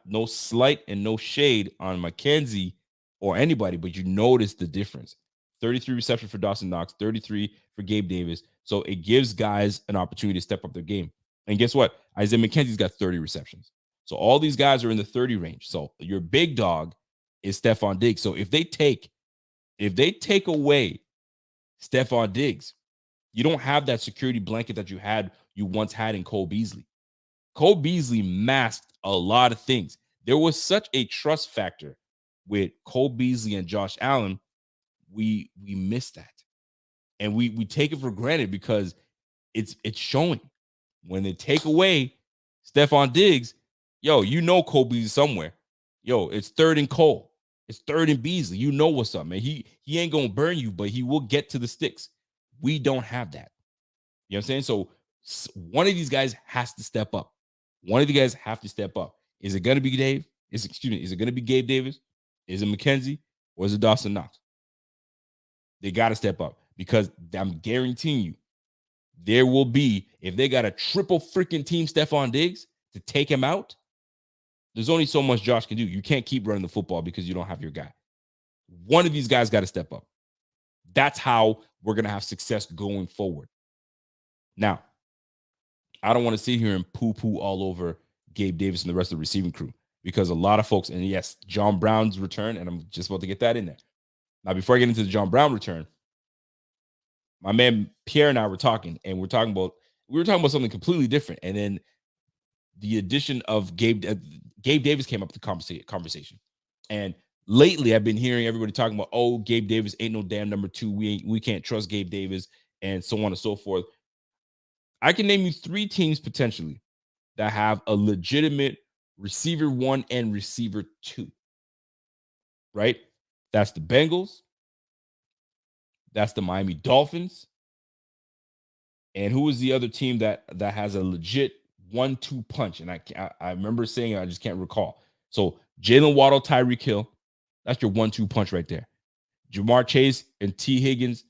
No slight and no shade on Mackenzie or anybody, but you notice the difference. 33 receptions for Dawson Knox, 33 for Gabe Davis. So it gives guys an opportunity to step up their game. And guess what? Isaiah McKenzie's got 30 receptions. So all these guys are in the 30 range. So your big dog is Stephon Diggs. So if they take away Stephon Diggs, you don't have that security blanket that you once had in Cole Beasley. Cole Beasley masked a lot of things. There was such a trust factor with Cole Beasley and Josh Allen. We miss that. And we take it for granted because it's showing. When they take away Stephon Diggs, yo, Cole Beasley somewhere. Yo, it's 3rd and Cole. It's 3rd and Beasley. You know what's up, man. He ain't gonna burn you, but he will get to the sticks. We don't have that. You know what I'm saying? So one of these guys has to step up. One of the guys have to step up. Is it going to be Dave? Is it going to be Gabe Davis? Is it McKenzie? Or is it Dawson Knox? They got to step up because I'm guaranteeing you there will be, if they got a triple freaking team Stephon Diggs to take him out, there's only so much Josh can do. You can't keep running the football because you don't have your guy. One of these guys got to step up. That's how we're going to have success going forward. Now, I don't want to sit here and poo-poo all over Gabe Davis and the rest of the receiving crew because a lot of folks, and yes, John Brown's return, and I'm just about to get that in there. Now, before I get into the John Brown return, my man Pierre and I were talking, and we were talking about something completely different. And then the addition of Gabe Davis came up to conversation. And lately, I've been hearing everybody talking about, oh, Gabe Davis ain't no damn number 2. We can't trust Gabe Davis, and so on and so forth. I can name you 3 teams potentially that have a legitimate receiver 1 and receiver 2. Right? That's the Bengals. That's the Miami Dolphins. And who is the other team that has a legit 1-2 punch? And I remember saying it, I just can't recall. So Jalen Waddle, Tyreek Hill, that's your 1-2 punch right there. Jamar Chase and T. Higgins,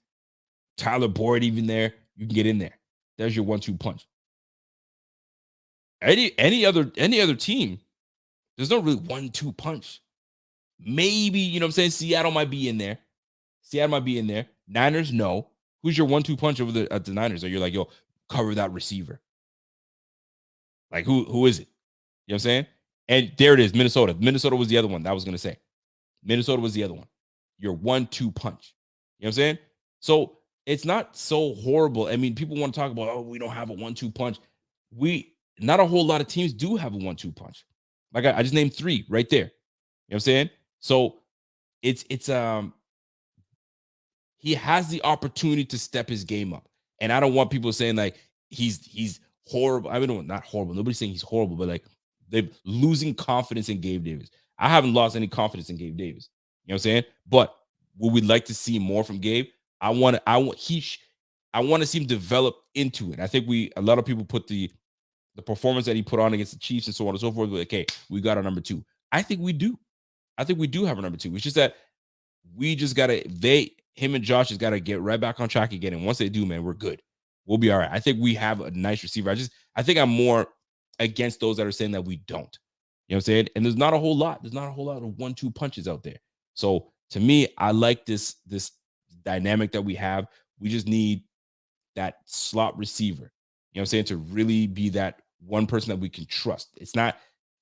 Tyler Boyd even there, you can get in there. There's your 1-2 punch. Any other team, there's no really 1-2 punch. Maybe, you know what I'm saying? Seattle might be in there. Niners, no. Who's your 1-2 punch at the Niners? Or you're like, yo, cover that receiver. Like, who is it? You know what I'm saying? And there it is, Minnesota. Minnesota was the other one that I was going to say. Minnesota was the other one. Your 1-2 punch. You know what I'm saying? So it's not so horrible. I mean, people want to talk about, oh, we don't have a 1-2 punch. Not a whole lot of teams do have a 1-2 punch. Like I just named 3 right there. You know what I'm saying? So it's he has the opportunity to step his game up. And I don't want people saying like he's horrible. I mean, not horrible. Nobody's saying he's horrible, but like they're losing confidence in Gabe Davis. I haven't lost any confidence in Gabe Davis. You know what I'm saying? But would we like to see more from Gabe? I want to see him develop into it. I think a lot of people put the performance that he put on against the Chiefs and so on and so forth. Like, okay, we got our number 2. I think we do. I think we do have a number 2. It's just that we just him and Josh has got to get right back on track again. And once they do, man, we're good. We'll be all right. I think we have a nice receiver. I think I'm more against those that are saying that we don't. You know what I'm saying? And there's not a whole lot. There's not a whole lot of 1-2 punches out there. So to me, I like this dynamic that we have. We just need that slot receiver. You know what I'm saying? To really be that one person that we can trust. It's not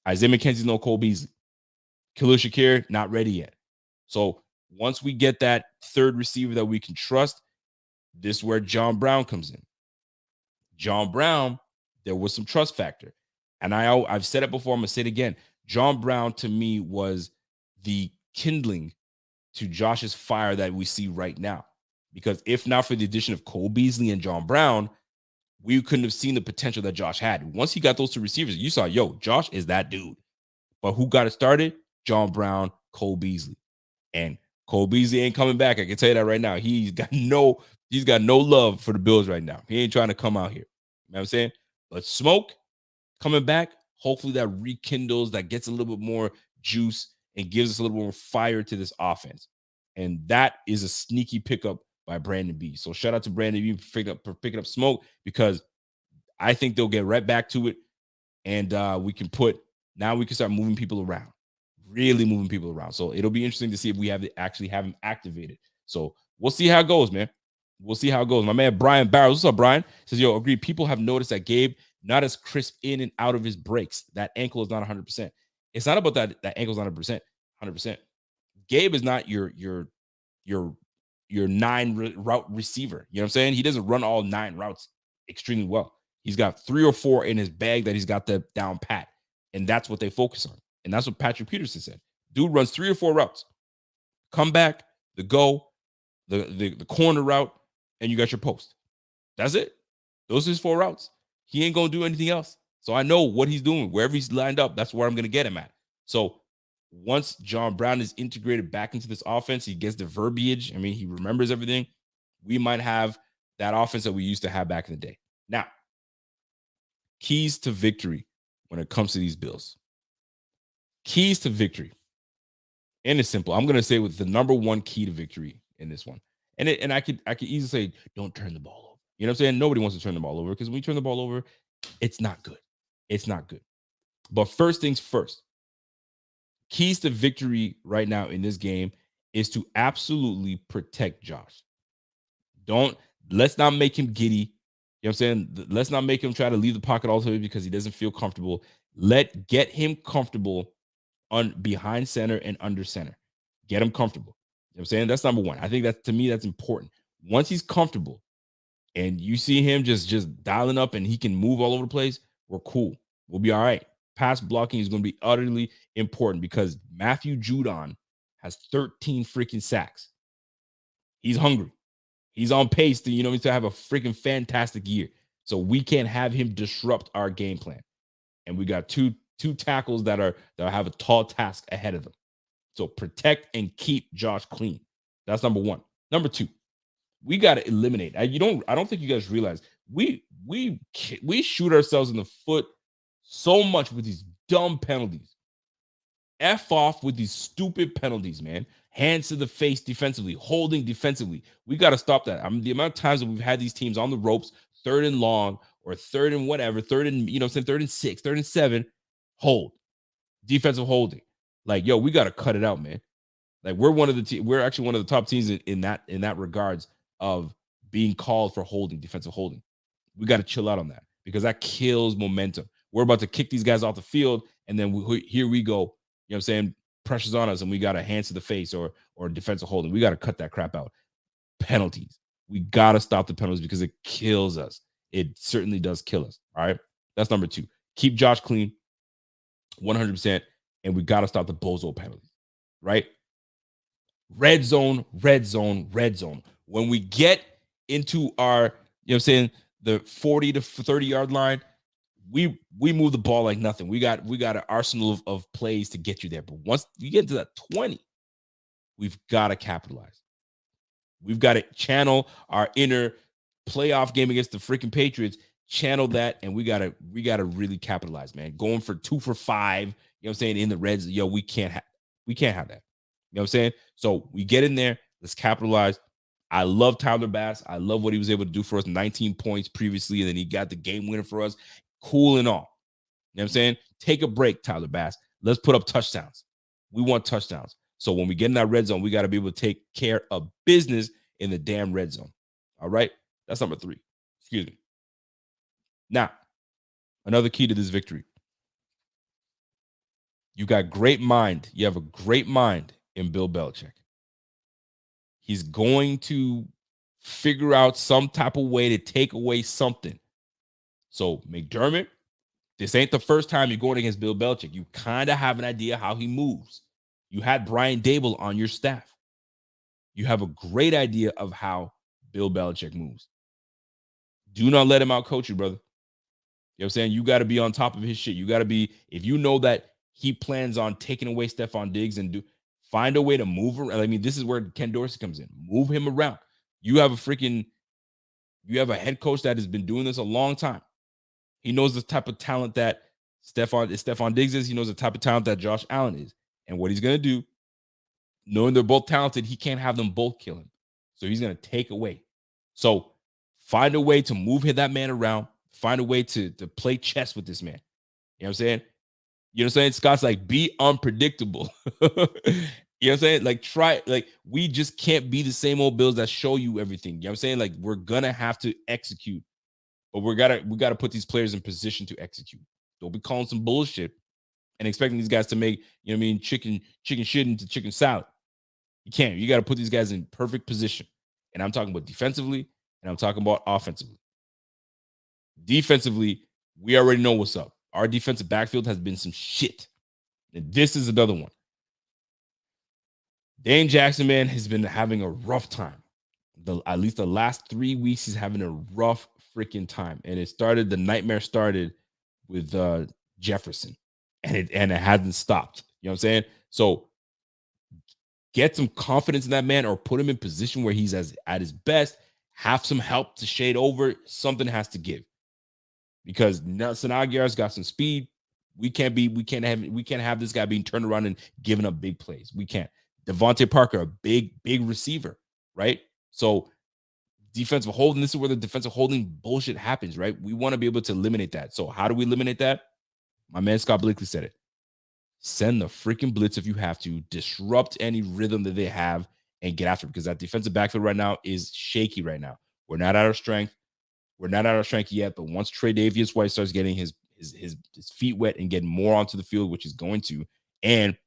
Isaiah McKenzie's no Cole Beasley. Khalil Shakir, not ready yet. So once we get that third receiver that we can trust, this is where John Brown comes in. John Brown, there was some trust factor. And I've said it before, I'm going to say it again. John Brown, to me, was the kindling to Josh's fire that we see right now. Because if not for the addition of Cole Beasley and John Brown, we couldn't have seen the potential that Josh had. Once he got those 2 receivers, you saw, yo, Josh is that dude. But who got it started? John Brown, Cole Beasley. And Cole Beasley ain't coming back. I can tell you that right now. He's got no love for the Bills right now. He ain't trying to come out here. You know what I'm saying? But Smoke coming back, hopefully that rekindles, that gets a little bit more juice and gives us a little more fire to this offense. And that is a sneaky pickup by Brandon B. So shout out to Brandon B for picking up Smoke, because I think they'll get right back to it. And we can start moving people around. Really moving people around. So it'll be interesting to see if we actually have him activated. So we'll see how it goes, man. We'll see how it goes. My man Brian Barrows, what's up, Brian? Says, yo, agree. People have noticed that Gabe not as crisp in and out of his breaks. That ankle is not 100%. It's not about that ankle's not 100%. Gabe is not your 9 route receiver. You know what I'm saying? He doesn't run all 9 routes extremely well. He's got 3 or 4 in his bag that he's got the down pat. And that's what they focus on. And that's what Patrick Peterson said. Dude runs 3 or 4 routes. Come back, the go, the corner route, and you got your post. That's it. Those are his 4 routes. He ain't going to do anything else. So I know what he's doing. Wherever he's lined up, that's where I'm going to get him at. So once John Brown is integrated back into this offense, he gets the verbiage. I mean, he remembers everything. We might have that offense that we used to have back in the day. Now, keys to victory when it comes to these Bills. Keys to victory. And it's simple. I'm going to say with the number one key to victory in this one. And I could easily say, don't turn the ball over. You know what I'm saying? Nobody wants to turn the ball over because when you turn the ball over, it's not good. It's not good. But first things first, keys to victory right now in this game is to absolutely protect Josh. Let's not make him giddy. You know what I'm saying? Let's not make him try to leave the pocket all the way because he doesn't feel comfortable. Get him comfortable on behind center and under center. Get him comfortable. You know what I'm saying? That's number one. I think that, to me, that's important. Once he's comfortable and you see him just dialing up and he can move all over the place, we're cool. We'll be all right. Pass blocking is going to be utterly important because Matthew Judon has 13 freaking sacks. He's hungry. He's on pace to, to have a freaking fantastic year. So we can't have him disrupt our game plan. And we got two tackles that have a tall task ahead of them. So protect and keep Josh clean. That's number one. Number two, we got to eliminate. I don't think you guys realize we shoot ourselves in the foot so much with these dumb penalties. F off with these stupid penalties, man. Hands to the face defensively, holding defensively. We got to stop that. I mean, the amount of times that we've had these teams on the ropes, 3rd and long or 3rd and whatever, 3rd and 3rd and 6, 3rd and 7, hold. Defensive holding. Like, yo, we got to cut it out, man. Like, we're actually one of the top teams in that regards of being called for holding, defensive holding. We got to chill out on that because that kills momentum. We're about to kick these guys off the field, and then here we go. You know what I'm saying? Pressure's on us, and we got a hands to the face or defensive holding. We got to cut that crap out. Penalties. We got to stop the penalties because it kills us. It certainly does kill us. All right? That's number two. Keep Josh clean, 100%, and we got to stop the bozo penalties, right? Red zone, red zone, red zone. When we get into our, you know what I'm saying, the 40 to 30-yard line, we move the ball like nothing. We got an arsenal of plays to get you there. But once you get to that 20, we've got to capitalize. We've got to channel our inner playoff game against the freaking Patriots, channel that, and we gotta really capitalize, man. Going for 2 for 5, you know what I'm saying, in the reds. Yo, we can't have that. You know what I'm saying? So we get in there, let's capitalize. I love Tyler Bass. I love what he was able to do for us. 19 points previously, and then he got the game winner for us. Cool and all. You know what I'm saying? Take a break, Tyler Bass. Let's put up touchdowns. We want touchdowns. So when we get in that red zone, we got to be able to take care of business in the damn red zone. All right? That's number 3. Excuse me. Now, another key to this victory. You got great mind. You have a great mind in Bill Belichick. He's going to figure out some type of way to take away something. So McDermott, this ain't the first time you're going against Bill Belichick. You kind of have an idea how he moves. You had Brian Dable on your staff. You have a great idea of how Bill Belichick moves. Do not let him out coach you, brother. You know what I'm saying? You got to be on top of his shit. You got to be, if you know that he plans on taking away Stephon Diggs and find a way to move around. I mean, this is where Ken Dorsey comes in. Move him around. You have a head coach that has been doing this a long time. He knows the type of talent that Stephon Diggs is. He knows the type of talent that Josh Allen is. And what he's going to do, knowing they're both talented, he can't have them both kill him. So he's going to take away. So find a way to move that man around. Find a way to play chess with this man. You know what I'm saying? You know what I'm saying? Scott's like, be unpredictable. You know what I'm saying? Like, we just can't be the same old Bills that show you everything. You know what I'm saying? Like, we're going to have to execute. But we gotta put these players in position to execute. Don't be calling some bullshit and expecting these guys to make, you know what I mean, chicken shit into chicken salad. You can't. You got to put these guys in perfect position. And I'm talking about defensively, and I'm talking about offensively. Defensively, we already know what's up. Our defensive backfield has been some shit. And this is another one. Dane Jackson, man, has been having a rough time. At least the last 3 weeks, he's having a rough freaking time. And the nightmare started with Jefferson. And it hasn't stopped. You know what I'm saying? So get some confidence in that man or put him in position where he's at his best. have some help to shade over. Something has to give because Nelson Aguilar's got some speed. We can't have this guy being turned around and giving up big plays. We can't. Devontae Parker, a big receiver, right? So defensive holding, this is where the defensive holding bullshit happens, right? We want to be able to eliminate that. So how do we eliminate that? My man Scott Blakely said it. Send the freaking blitz if you have to. Disrupt any rhythm that they have and get after it because that defensive backfield right now is shaky right now. We're not at our strength. We're not at our strength yet, but once Tre'Davious White starts getting his feet wet and getting more onto the field, which he's going to, and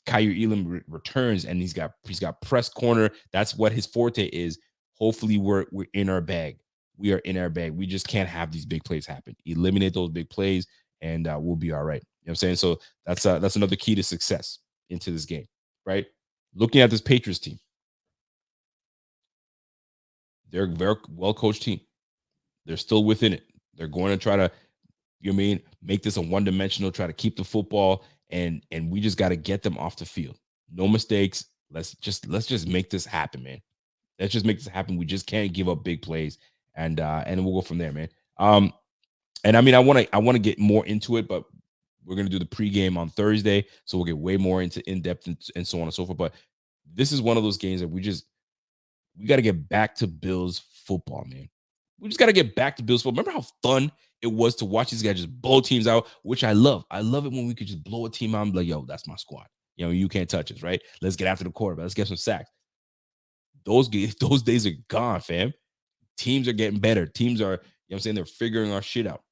Kaiir Elam returns and he's got press corner. That's what his forte is. Hopefully we're in our bag. We are in our bag. We just can't have these big plays happen. Eliminate those big plays and we'll be all right. You know what I'm saying? So that's another key to success into this game, right? Looking at this Patriots team, they're a very well-coached team. They're still within it. They're going to try to, you know what I mean, make this a one-dimensional, try to keep the football, and we just got to get them off the field. No mistakes. Let's just make this happen, man. Let's just make this happen. We just can't give up big plays, and we'll go from there, man. And I mean, I want to get more into it, but we're gonna do the pregame on Thursday, so we'll get way more into in depth and so on and so forth. But this is one of those games that we got to get back to Bills football, man. We just got to get back to Bills football. Remember how fun it was to watch these guys just blow teams out, which I love. I love it when we could just blow a team out and be like, yo, that's my squad. You know, you can't touch us, right? Let's get after the quarterback. Let's get some sacks. Those days are gone, fam. Teams are getting better. Teams are, you know what I'm saying, they're figuring our shit out.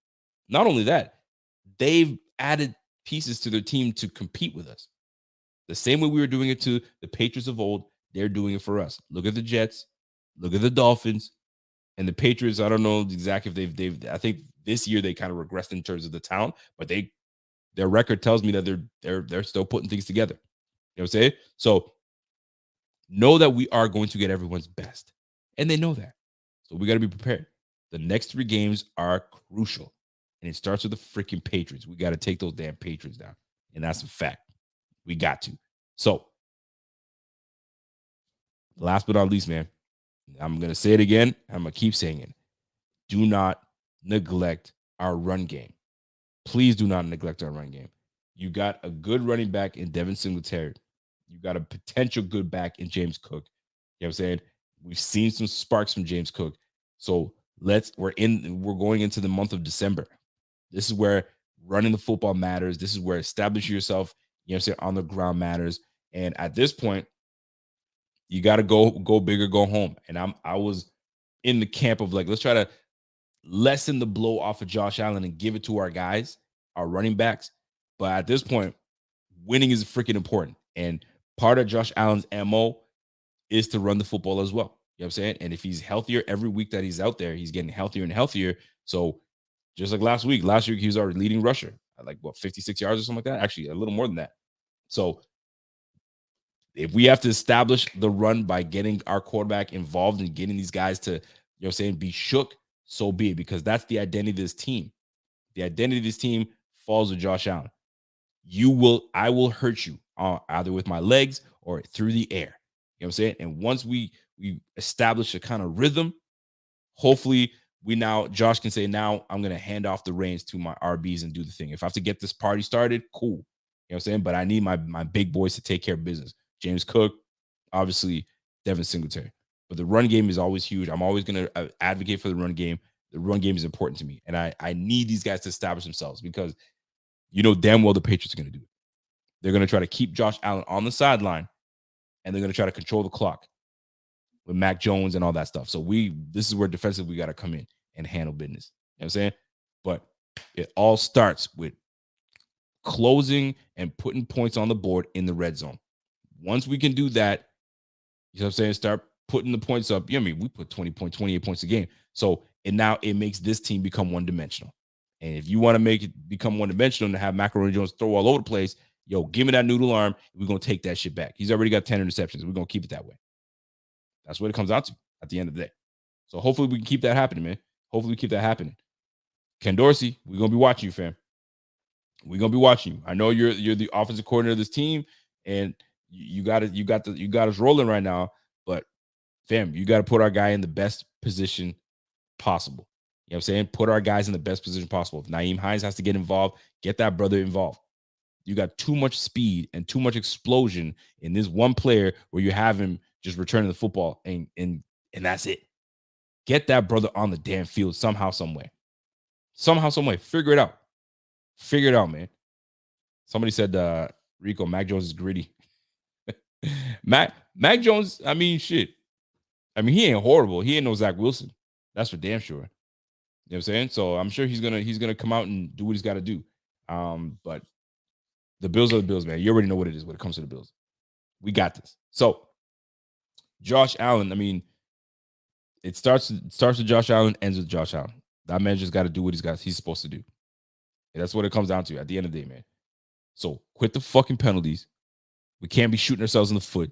Not only that, they've added pieces to their team to compete with us. The same way we were doing it to the Patriots of old, they're doing it for us. Look at the Jets. Look at the Dolphins. And the Patriots, I don't know exactly if they've I think this year they kind of regressed in terms of the talent, but their record tells me that they're still putting things together. You know what I'm saying? So know that we are going to get everyone's best. And they know that. So we got to be prepared. The next 3 games are crucial. And it starts with the freaking Patriots. We got to take those damn Patriots down. And that's a fact. We got to. So last but not least, man, I'm going to say it again. I'm going to keep saying it. Do not neglect our run game. Please do not neglect our run game. You got a good running back in Devin Singletary. You got a potential good back in James Cook. You know what I'm saying? We've seen some sparks from James Cook. So we're going into the month of December. This is where running the football matters. This is where establishing yourself, you know what I'm saying, on the ground matters. And at this point, you got to go big or go home. And I was in the camp of like, let's try to lessen the blow off of Josh Allen and give it to our guys, our running backs. But at this point, winning is freaking important. And part of Josh Allen's MO is to run the football as well. You know what I'm saying? And if he's healthier every week that he's out there, he's getting healthier and healthier. So just like last week he was our leading rusher at like 56 yards or something like that. Actually, a little more than that. So if we have to establish the run by getting our quarterback involved and getting these guys to, you know what I'm saying, be shook, so be it, because that's the identity of this team. The identity of this team falls with Josh Allen. I will hurt you either with my legs or through the air. You know what I'm saying? And once we establish a kind of rhythm, hopefully Josh can say, now I'm going to hand off the reins to my RBs and do the thing. If I have to get this party started, cool. You know what I'm saying? But I need my big boys to take care of business. James Cook, obviously Devin Singletary. But the run game is always huge. I'm always going to advocate for the run game. The run game is important to me. And I need these guys to establish themselves because you know damn well the Patriots are going to do it. They're going to try to keep Josh Allen on the sideline, and they're going to try to control the clock with Mac Jones and all that stuff. So this is where defensively we got to come in and handle business. You know what I'm saying? But it all starts with closing and putting points on the board in the red zone. Once we can do that, you know what I'm saying, start putting the points up. You know what I mean? We put 20 points, 28 points a game. So now it makes this team become one-dimensional. And if you want to make it become one-dimensional and have Macaroni Jones throw all over the place, yo, give me that noodle arm. We're going to take that shit back. He's already got 10 interceptions. We're going to keep it that way. That's what it comes out to at the end of the day. So hopefully we can keep that happening, man. Hopefully we keep that happening. Ken Dorsey, we're going to be watching you, fam. We're going to be watching you. I know you're the offensive coordinator of this team, and you got us rolling right now, but fam, you got to put our guy in the best position possible. You know what I'm saying? Put our guys in the best position possible. If Nyheim Hines has to get involved, get that brother involved. You got too much speed and too much explosion in this one player where you have him just returning the football and that's it. Get that brother on the damn field somehow, some way. Somehow, some way. Figure it out. Figure it out, man. Somebody said, Rico, Mac Jones is gritty. Mac Jones, I mean, shit. I mean, he ain't horrible. He ain't no Zach Wilson. That's for damn sure. You know what I'm saying? So I'm sure he's gonna come out and do what he's got to do. But the Bills are the Bills, man. You already know what it is when it comes to the Bills. We got this. So Josh Allen, I mean, it starts with Josh Allen, ends with Josh Allen. That man just got to do what he's supposed to do. And that's what it comes down to at the end of the day, man. So quit the fucking penalties. We can't be shooting ourselves in the foot.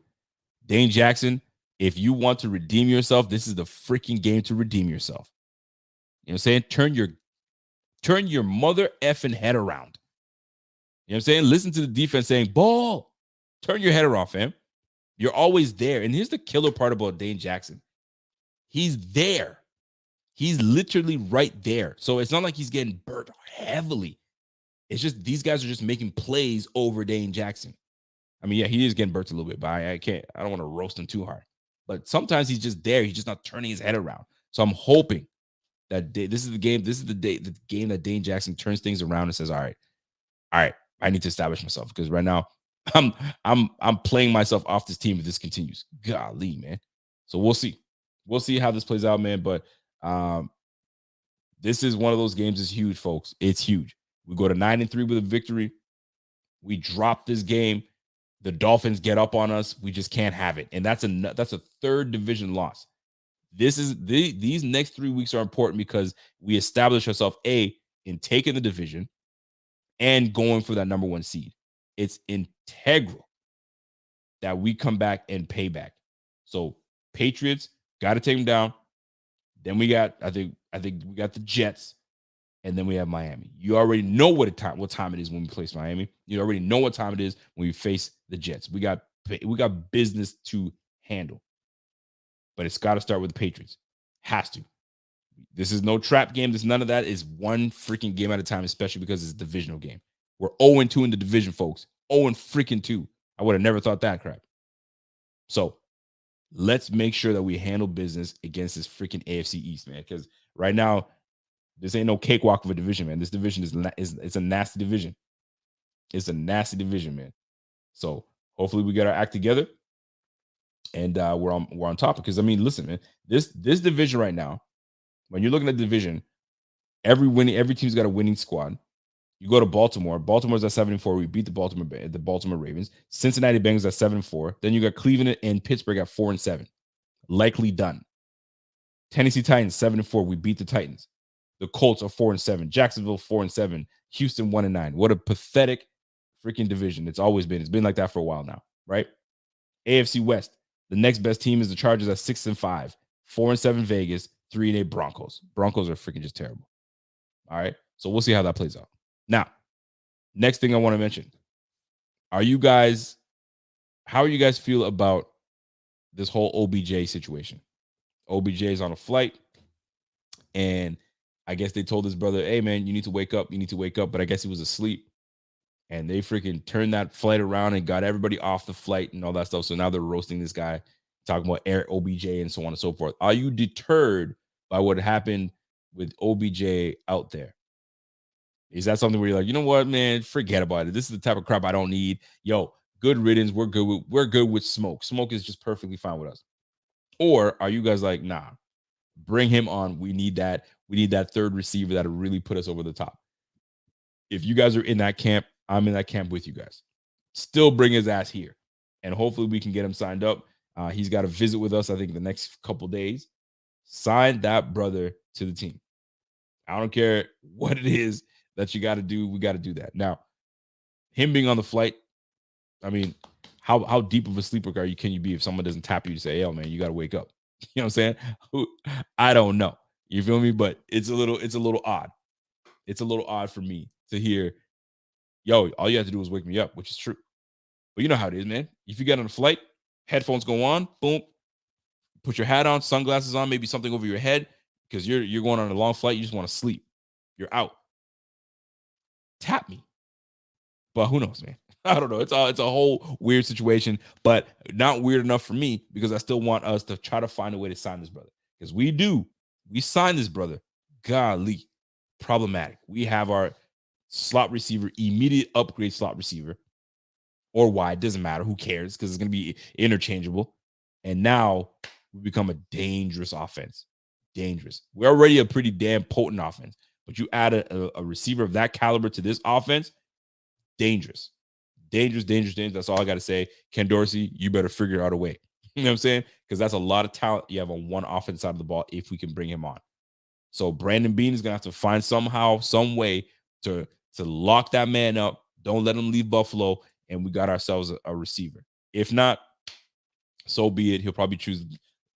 Dane Jackson, if you want to redeem yourself, this is the freaking game to redeem yourself. You know what I'm saying? Turn your mother effing head around. You know what I'm saying? Listen to the defense saying, ball. Turn your head around, fam. You're always there. And here's the killer part about Dane Jackson. He's there. He's literally right there. So it's not like he's getting burnt heavily. It's just these guys are just making plays over Dane Jackson. I mean, yeah, he is getting burnt a little bit, but I don't want to roast him too hard. But sometimes he's just there. He's just not turning his head around. So I'm hoping that this is the game that Dane Jackson turns things around and says, all right, I need to establish myself because right now I'm playing myself off this team if this continues. Golly, man. So we'll see. We'll see how this plays out, man. But this is one of those games that's huge, folks. It's huge. We go to 9-3 with a victory. We drop this game. The Dolphins get up on us. We just can't have it. And that's a third division loss. These next 3 weeks are important because we establish ourselves, in taking the division and going for that number 1 seed. It's integral that we come back and pay back. So Patriots got to take them down. Then we got, I think we got the Jets, and then we have Miami. You already know what time it is when we face Miami. You already know what time it is when we face the Jets. We got business to handle. But it's got to start with the Patriots. Has to. This is no trap game. This none of that. Is one freaking game at a time, especially because it's a divisional game. We're 0-2 in the division, folks. 0-2. I would have never thought that crap. So let's make sure that we handle business against this freaking AFC East, man. Because right now, this ain't no cakewalk of a division, man. This division is a nasty division. It's a nasty division, man. So hopefully we get our act together and we're on top. Because I mean, listen, man, this division right now, when you're looking at the division, every team's got a winning squad. You go to Baltimore. Baltimore's at 7-4. We beat the Baltimore Ravens. Cincinnati Bengals at 7-4. Then you got Cleveland and Pittsburgh at 4-7. Likely done. Tennessee Titans 7-4. We beat the Titans. The Colts are 4-7. Jacksonville 4-7. Houston 1-9. What a pathetic freaking division it's always been. It's been like that for a while now, right? AFC West. The next best team is the Chargers at 6-5. 4-7 Vegas. 3-8 Broncos. Broncos are freaking just terrible. All right. So we'll see how that plays out. Now, next thing I want to mention. How are you guys feel about this whole OBJ situation? OBJ is on a flight, and I guess they told his brother, hey, man, you need to wake up. You need to wake up. But I guess he was asleep. And they freaking turned that flight around and got everybody off the flight and all that stuff. So now they're roasting this guy, talking about Air OBJ and so on and so forth. Are you deterred by what happened with OBJ out there? Is that something where you're like, you know what, man, forget about it. This is the type of crap I don't need. Yo, good riddance. We're good with Smoke. Smoke is just perfectly fine with us. Or are you guys like, nah, bring him on. We need that. We need that third receiver that'll really put us over the top. If you guys are in that camp, I'm in that camp with you guys. Still bring his ass here. And hopefully we can get him signed up. He's got to visit with us, I think, the next couple days. Sign that brother to the team. I don't care what it is that you got to do. We got to do that. Now, him being on the flight, I mean, how deep of a sleeper can you be if someone doesn't tap you to say, "Yo, man, you got to wake up"? You know what I'm saying? I don't know. You feel me? But it's a little odd. It's a little odd for me to hear, "Yo, all you have to do is wake me up," which is true. But you know how it is, man. If you get on a flight, headphones go on, boom, Put your hat on, sunglasses on, maybe something over your head because you're going on a long flight. You just want to sleep. You're out. Tap me. But who knows, man? I don't know. It's a whole weird situation, but not weird enough for me because I still want us to try to find a way to sign this brother. Because we signed this brother. Golly, problematic. We have our slot receiver, immediate upgrade slot receiver, or wide, doesn't matter. Who cares? Because it's going to be interchangeable. And now we become a dangerous offense. Dangerous. We're already a pretty damn potent offense, but you add a receiver of that caliber to this offense, dangerous. Dangerous. That's all I got to say. Ken Dorsey, you better figure out a way. You know what I'm saying? Because that's a lot of talent you have on one offense side of the ball if we can bring him on. So Brandon Beane is going to have to find somehow, some way to lock that man up. Don't let him leave Buffalo, and we got ourselves a receiver. If not, so be it. He'll probably choose.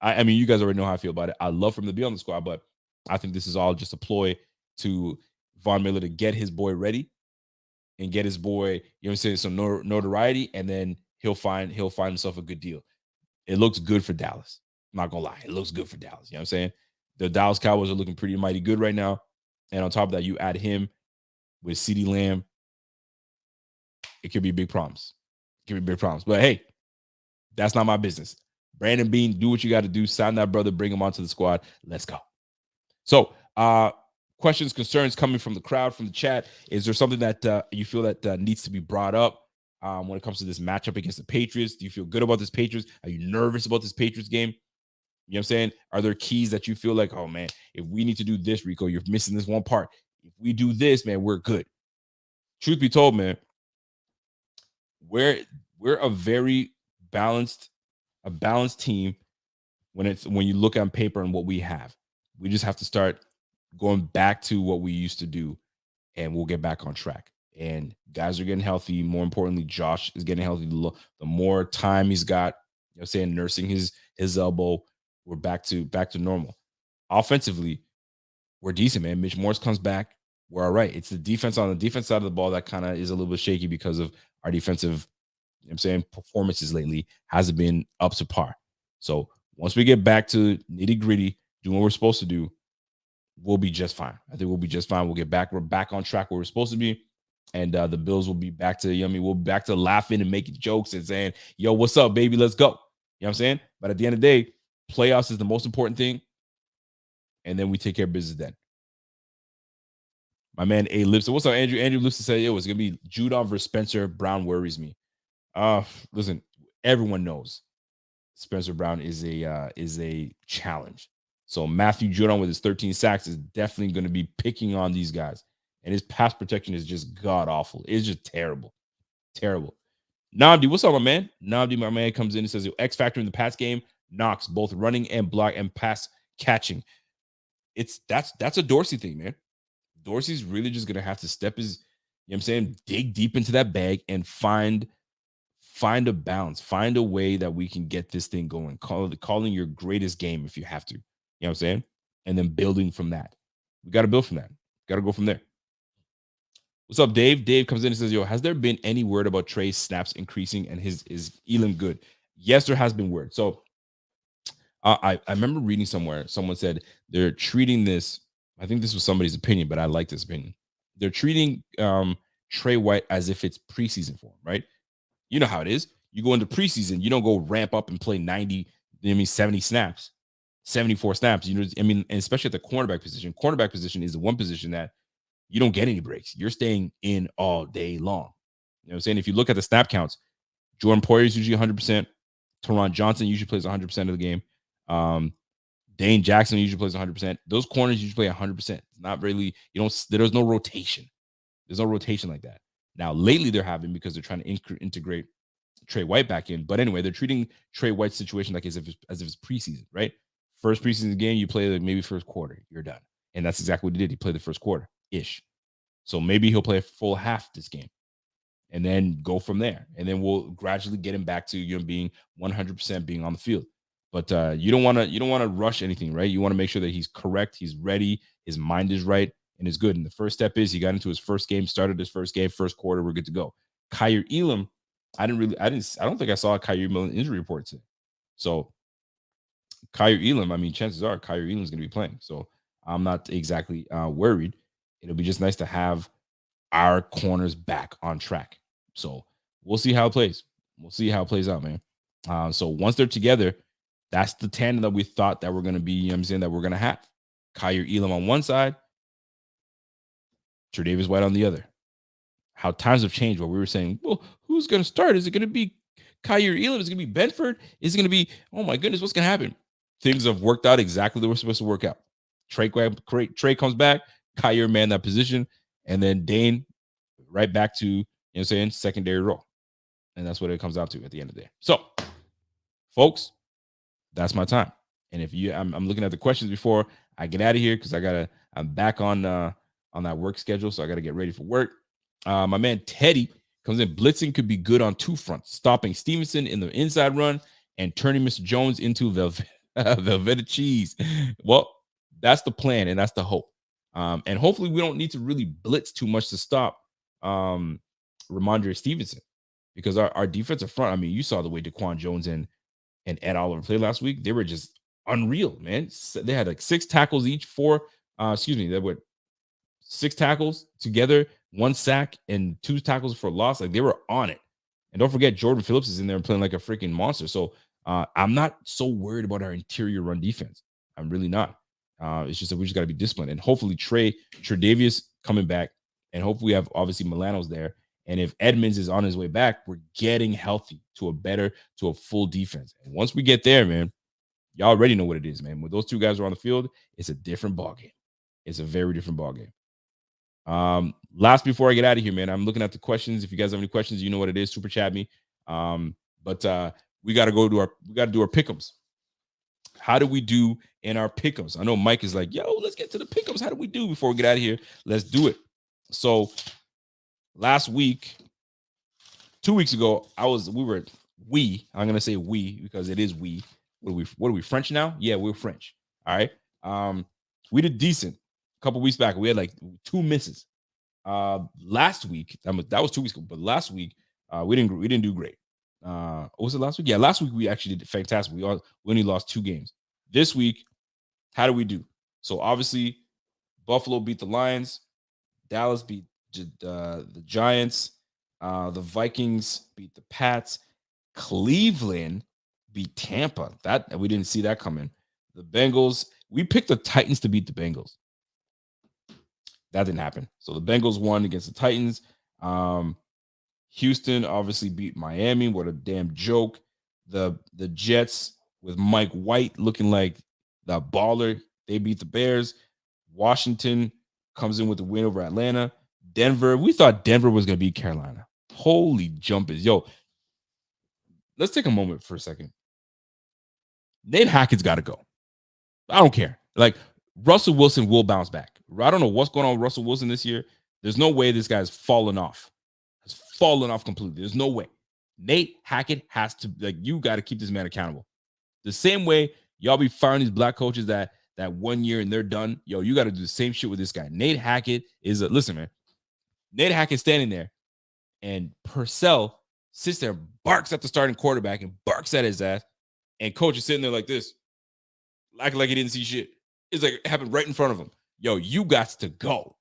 I mean, you guys already know how I feel about it. I love for him to be on the squad, but I think this is all just a ploy to Von Miller to get his boy ready and get his boy, you know what I'm saying, some notoriety, and then he'll find himself a good deal. It looks good for Dallas. I'm not gonna lie. It looks good for Dallas. You know what I'm saying? The Dallas Cowboys are looking pretty mighty good right now. And on top of that, you add him with CeeDee Lamb. It could be big problems. But hey, that's not my business. Brandon Beane, do what you got to do. Sign that brother, bring him onto the squad. Let's go. So, questions, concerns coming from the crowd, from the chat. Is there something that you feel that needs to be brought up when it comes to this matchup against the Patriots? Do you feel good about this Patriots? Are you nervous about this Patriots game? You know what I'm saying? Are there keys that you feel like, oh, man, if we need to do this, Rico, you're missing this one part. If we do this, man, we're good. Truth be told, man, we're a very balanced team when you look on paper and what we have. We just have to start going back to what we used to do, and we'll get back on track. And guys are getting healthy. More importantly, Josh is getting healthy. The more time he's got, you know, saying nursing his elbow, we're back to normal. Offensively, we're decent, man. Mitch Morse comes back. We're all right. It's the defense on the defense side of the ball that kind of is a little bit shaky because of our defensive, you know what I'm saying, performances lately hasn't been up to par. So once we get back to nitty gritty, doing what we're supposed to do, we'll be just fine. I think we'll be just fine. We'll get back. We're back on track where we're supposed to be. And the Bills will be back to, you know what I mean, we'll be back to laughing and making jokes and saying, yo, what's up, baby? Let's go. You know what I'm saying? But at the end of the day, playoffs is the most important thing. And then we take care of business then. My man, A. Lipson. What's up, Andrew? Andrew Lipson said, yo, it's going to be Judon versus Spencer. Brown worries me. Listen, everyone knows Spencer Brown is a challenge. So Matthew Judon with his 13 sacks is definitely going to be picking on these guys. And his pass protection is just god-awful. It's just terrible. Terrible. Namdi, what's up, my man? Namdi, my man, comes in and says, X factor in the pass game, Knox, both running and block and pass catching. That's a Dorsey thing, man. Dorsey's really just going to have to step his, you know what I'm saying, dig deep into that bag and find a bounce, find a way that we can get this thing going. Calling your greatest game if you have to. You know what I'm saying? And then building from that. We got to build from that. Got to go from there. What's up, Dave? Dave comes in and says, yo, has there been any word about Trey's snaps increasing and is Elam good? Yes, there has been word. So I remember reading somewhere, someone said they're treating this, I think this was somebody's opinion, but I like this opinion. They're treating Trey White as if it's preseason for him, right? You know how it is. You go into preseason, you don't go ramp up and play 70 snaps, 74 snaps. You know, I mean, and especially at the cornerback position. Cornerback position is the one position that you don't get any breaks. You're staying in all day long. You know what I'm saying? If you look at the snap counts, Jordan Poyer is usually 100%. Teron Johnson usually plays 100% of the game. Dane Jackson usually plays 100%. Those corners usually play 100%. Not really, there's no rotation. There's no rotation like that. Now, lately they're having because they're trying to integrate Trey White back in. But anyway, they're treating Trey White's situation like as if it's preseason, right? First preseason game, you play like maybe first quarter, you're done. And that's exactly what he did. He played the first quarter-ish. So maybe he'll play a full half this game and then go from there. And then we'll gradually get him back to being 100% being on the field. But you don't want to rush anything, right? You want to make sure that he's correct, he's ready, his mind is right, and is good. And the first step is he got into his first game, started his first game, first quarter, we're good to go. Kyer Elam, I don't think I saw a Kyer Elam injury report today. So Kyrie Elam, I mean, chances are Kyrie Elam's going to be playing. So I'm not exactly worried. It'll be just nice to have our corners back on track. So we'll see how it plays. We'll see how it plays out, man. So once they're together, that's the tandem that we thought that we're going to be, you know what I'm saying, that we're going to have. Kyrie Elam on one side, Tre'Davious White on the other. How times have changed where we were saying, well, who's going to start? Is it going to be Kyrie Elam? Is it going to be Benford? Is it going to be, oh my goodness, what's going to happen? Things have worked out exactly the way we're supposed to work out. Trey comes back, Kyrie man that position, and then Dane right back to, you know what I'm saying, secondary role. And that's what it comes out to at the end of the day. So, folks, that's my time. And if you, I'm looking at the questions before I get out of here because I'm back on that work schedule, so I got to get ready for work. My man Teddy comes in. Blitzing could be good on two fronts, stopping Stevenson in the inside run and turning Mr. Jones into Velveeta cheese. Well, that's the plan and that's the hope. And hopefully we don't need to really blitz too much to stop Ramondre Stevenson, because our defensive front, I mean, you saw the way Daquan Jones and Ed Oliver played last week. They were just unreal, man. They had like 6 tackles each, they were 6 tackles together, 1 sack, and 2 tackles for loss. Like, they were on it. And don't forget, Jordan Phillips is in there playing like a freaking monster. So I'm not so worried about our interior run defense. I'm really not. It's just that we just got to be disciplined. And hopefully Tre'Davious coming back, and hopefully we have obviously Milano's there. And if Edmonds is on his way back, we're getting healthy to a full defense. And once we get there, man, y'all already know what it is, man. When those 2 guys are on the field, it's a different ballgame. It's a very different ballgame. Last before I get out of here, man, I'm looking at the questions. If you guys have any questions, you know what it is. Super chat me. But we got to do our pick'ems. How do we do in our pick'ems? I know Mike is like, yo, let's get to the pick'ems. How do we do before we get out of here? Let's do it. So last week, 2 weeks ago, I'm gonna say we because it is we. What are we French now? Yeah, we're French. All right. We did decent a couple weeks back. We had like 2 misses. Last week, that was 2 weeks ago, but last week we didn't do great. Was it last week? Yeah, last week we actually did fantastic. We only lost 2 games. This week, how do we do? So obviously, Buffalo beat the Lions, Dallas beat the Giants, the Vikings beat the Pats, Cleveland beat Tampa. That we didn't see that coming. The Bengals, we picked the Titans to beat the Bengals. That didn't happen. So the Bengals won against the Titans. Houston obviously beat Miami. What a damn joke. The Jets with Mike White looking like the baller, they beat the Bears. Washington comes in with the win over Atlanta. Denver, we thought Denver was going to beat Carolina. Holy jumpers. Yo, let's take a moment for a second. Nate Hackett's got to go. I don't care. Like, Russell Wilson will bounce back. I don't know what's going on with Russell Wilson this year. There's no way this guy's fallen off. Has fallen off completely. There's no way. Nate Hackett has to, like, you got to keep this man accountable. The same way y'all be firing these black coaches that 1 year and they're done. Yo, you got to do the same shit with this guy. Nate Hackett is listen, man. Nate Hackett standing there, and Purcell sits there, barks at the starting quarterback and barks at his ass, and coach is sitting there like this, acting like he didn't see shit. It's like it happened right in front of him. Yo, you got to go.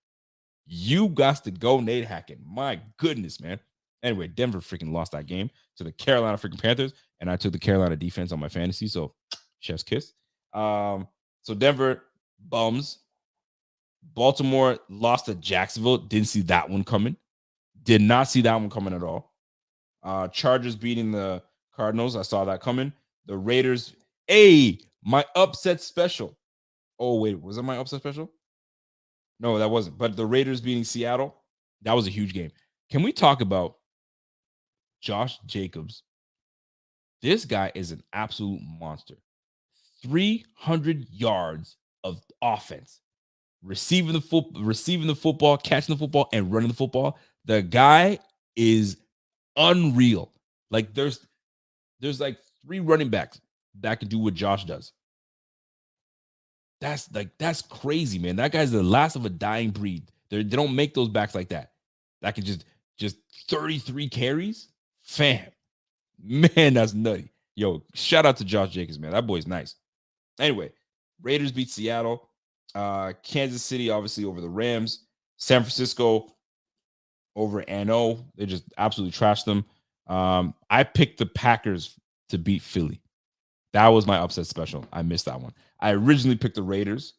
You got to go, Nate Hackett. My goodness, man. Anyway, Denver freaking lost that game to the Carolina freaking Panthers, and I took the Carolina defense on my fantasy, so chef's kiss. So Denver bums. Baltimore lost to Jacksonville. Didn't see that one coming. Did not see that one coming at all. Chargers beating the Cardinals. I saw that coming. The Raiders. My upset special. Oh, wait. Was it my upset special? No, that wasn't. But the Raiders beating Seattle. That was a huge game. Can we talk about Josh Jacobs? This guy is an absolute monster. 300 yards of offense. Receiving the football, catching the football, and running the football. The guy is unreal. Like there's like 3 running backs that can do what Josh does. That's crazy, man. That guy's the last of a dying breed. They don't make those backs like that. That can just 33 carries. Fam, man, that's nutty. Yo, shout out to Josh Jacobs, man. That boy's nice. Anyway, Raiders beat Seattle. Kansas City, obviously, over the Rams. San Francisco over NO. They just absolutely trashed them. I picked the Packers to beat Philly. That was my upset special. I missed that one. I originally picked the Raiders,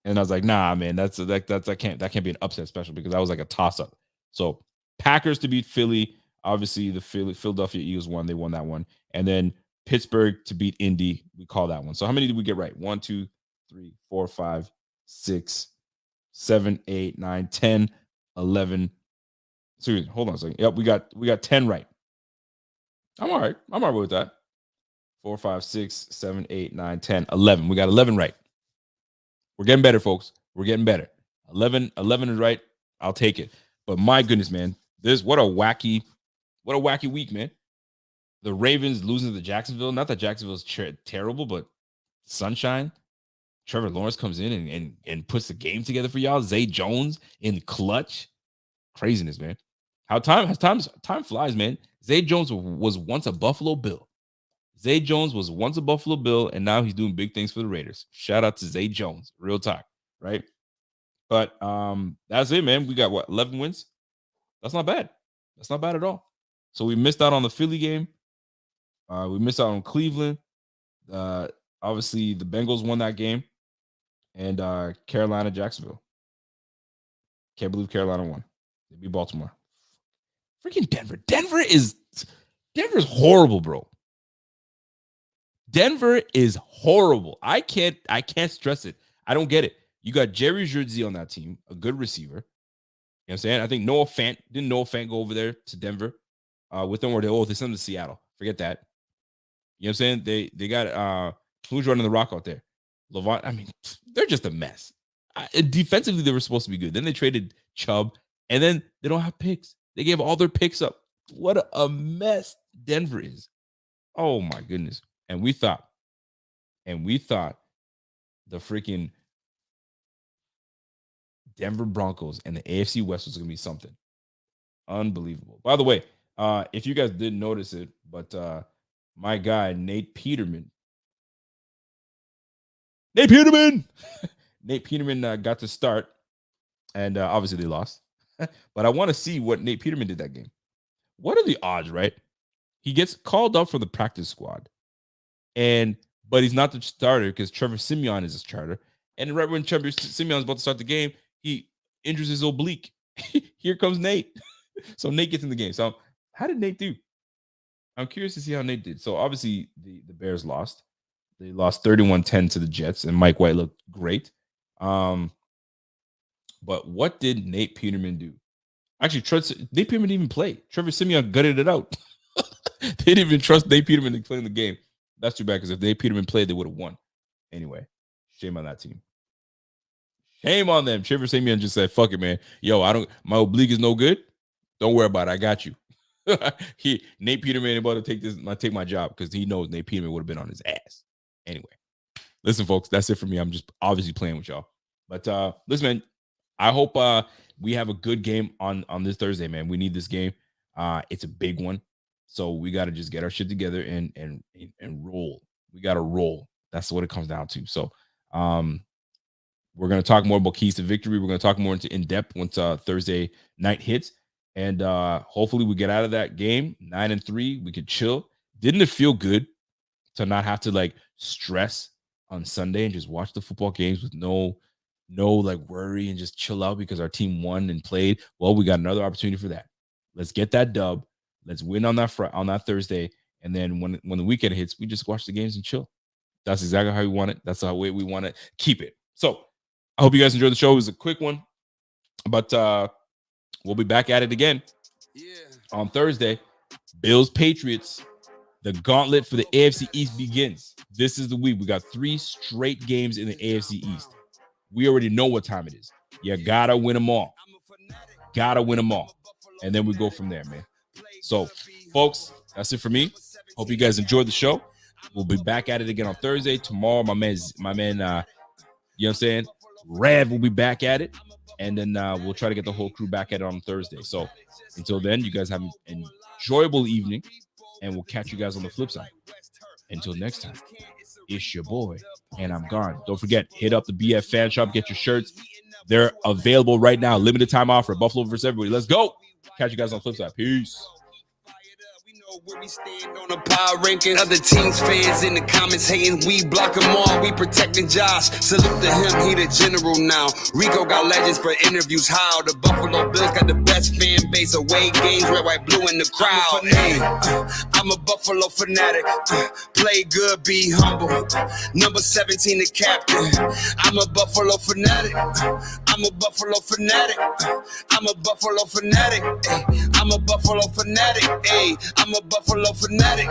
and I was like, nah, man, that can't be an upset special because that was like a toss-up. So Packers to beat Philly. Obviously, the Philadelphia Eagles won. They won that one. And then Pittsburgh to beat Indy. We call that one. So how many did we get right? 1, 2, 3, 4, 5, 6, 7, 8, 9, 10, 11. Seriously, hold on a second. Yep, we got 10 right. I'm all right. I'm all right with that. 4, 5, 6, 7, 8, 9, 10, 11. We got 11 right. We're getting better, folks. We're getting better. 11 is right. I'll take it. But my goodness, man, what a wacky week, man. The Ravens losing to Jacksonville. Not that Jacksonville's terrible, but sunshine. Trevor Lawrence comes in and puts the game together for y'all. Zay Jones in clutch. Craziness, man. How time flies, man. Zay Jones was once a Buffalo Bill. Zay Jones was once a Buffalo Bill, and now he's doing big things for the Raiders. Shout out to Zay Jones. Real talk, right? But that's it, man. We got, 11 wins? That's not bad. That's not bad at all. So we missed out on the Philly game. We missed out on Cleveland. Obviously, the Bengals won that game. And Carolina, Jacksonville. Can't believe Carolina won. They beat Baltimore. Freaking Denver. Denver's horrible, bro. Denver is horrible. I can't stress it. I don't get it. You got Jerry Jersey on that team, a good receiver. You know what I'm saying? I think Noah Fant go over there to Denver with them, or they sent him to Seattle. Forget that. You know what I'm saying? They got who's running the rock out there? Levant. I mean, they're just a mess. Defensively, they were supposed to be good. Then they traded Chubb, and then they don't have picks. They gave all their picks up. What a mess Denver is. Oh my goodness. And we thought the freaking Denver Broncos and the AFC West was going to be something unbelievable. By the way, if you guys didn't notice it, but my guy, Nate Peterman got to start, and obviously they lost. But I want to see what Nate Peterman did that game. What are the odds, right? He gets called up for the practice squad, but he's not the starter because Trevor Siemian is his starter. And right when Trevor Siemian is about to start the game, he injures his oblique. Here comes Nate. So Nate gets in the game. So how did Nate do? I'm curious to see how Nate did. So obviously the Bears lost. They lost 31-10 to the Jets, and Mike White looked great. But what did Nate Peterman do? Actually, Nate Peterman didn't even play. Trevor Siemian gutted it out. They didn't even trust Nate Peterman to play in the game. That's too bad, because if Nate Peterman played, they would have won. Anyway, shame on that team. Shame on them. Trevor Siemian just said, fuck it, man. Yo, my oblique is no good. Don't worry about it. I got you. Nate Peterman ain't about to take my job, because he knows Nate Peterman would have been on his ass. Anyway, listen, folks, that's it for me. I'm just obviously playing with y'all. But listen, man, I hope we have a good game on this Thursday, man. We need this game. It's a big one. So we got to just get our shit together and roll. We got to roll. That's what it comes down to. So we're going to talk more about keys to victory. We're going to talk more in depth once Thursday night hits. And hopefully we get out of that game 9-3. We could chill. Didn't it feel good to not have to like stress on Sunday and just watch the football games with no like worry and just chill out because our team won and played? Well, we got another opportunity for that. Let's get that dub. Let's win on that Thursday, and then when the weekend hits, we just watch the games and chill. That's exactly how we want it. That's the way we want to keep it. So I hope you guys enjoyed the show. It was a quick one, but we'll be back at it again on Thursday. Bills Patriots. The gauntlet for the AFC East begins. This is the week. We got 3 straight games in the AFC East. We already know what time it is. You gotta win them all. And then we go from there, man. So, folks, that's it for me. Hope you guys enjoyed the show. We'll be back at it again on Thursday. Tomorrow, my man, you know what I'm saying? Rev will be back at it. And then we'll try to get the whole crew back at it on Thursday. So, until then, you guys have an enjoyable evening. And we'll catch you guys on the flip side. Until next time. It's your boy, and I'm gone. Don't forget, hit up the BF Fan Shop, get your shirts. They're available right now. Limited time offer. Buffalo versus everybody. Let's go. Catch you guys on the flip side. Peace. Where we stand on the power rankings. Other teams fans in the comments hating, we block them all. We protecting Josh. Salute to him, he the general now. Rico got legends for interviews. How the Buffalo Bills got the best fan base. Away games, red, white, blue in the crowd. Hey, I'm a Buffalo fanatic. Play good, be humble. Number 17, the captain. I'm a Buffalo fanatic. I'm a Buffalo fanatic. I'm a Buffalo fanatic. Ay, I'm a Buffalo fanatic. Hey, I'm a Buffalo fanatic.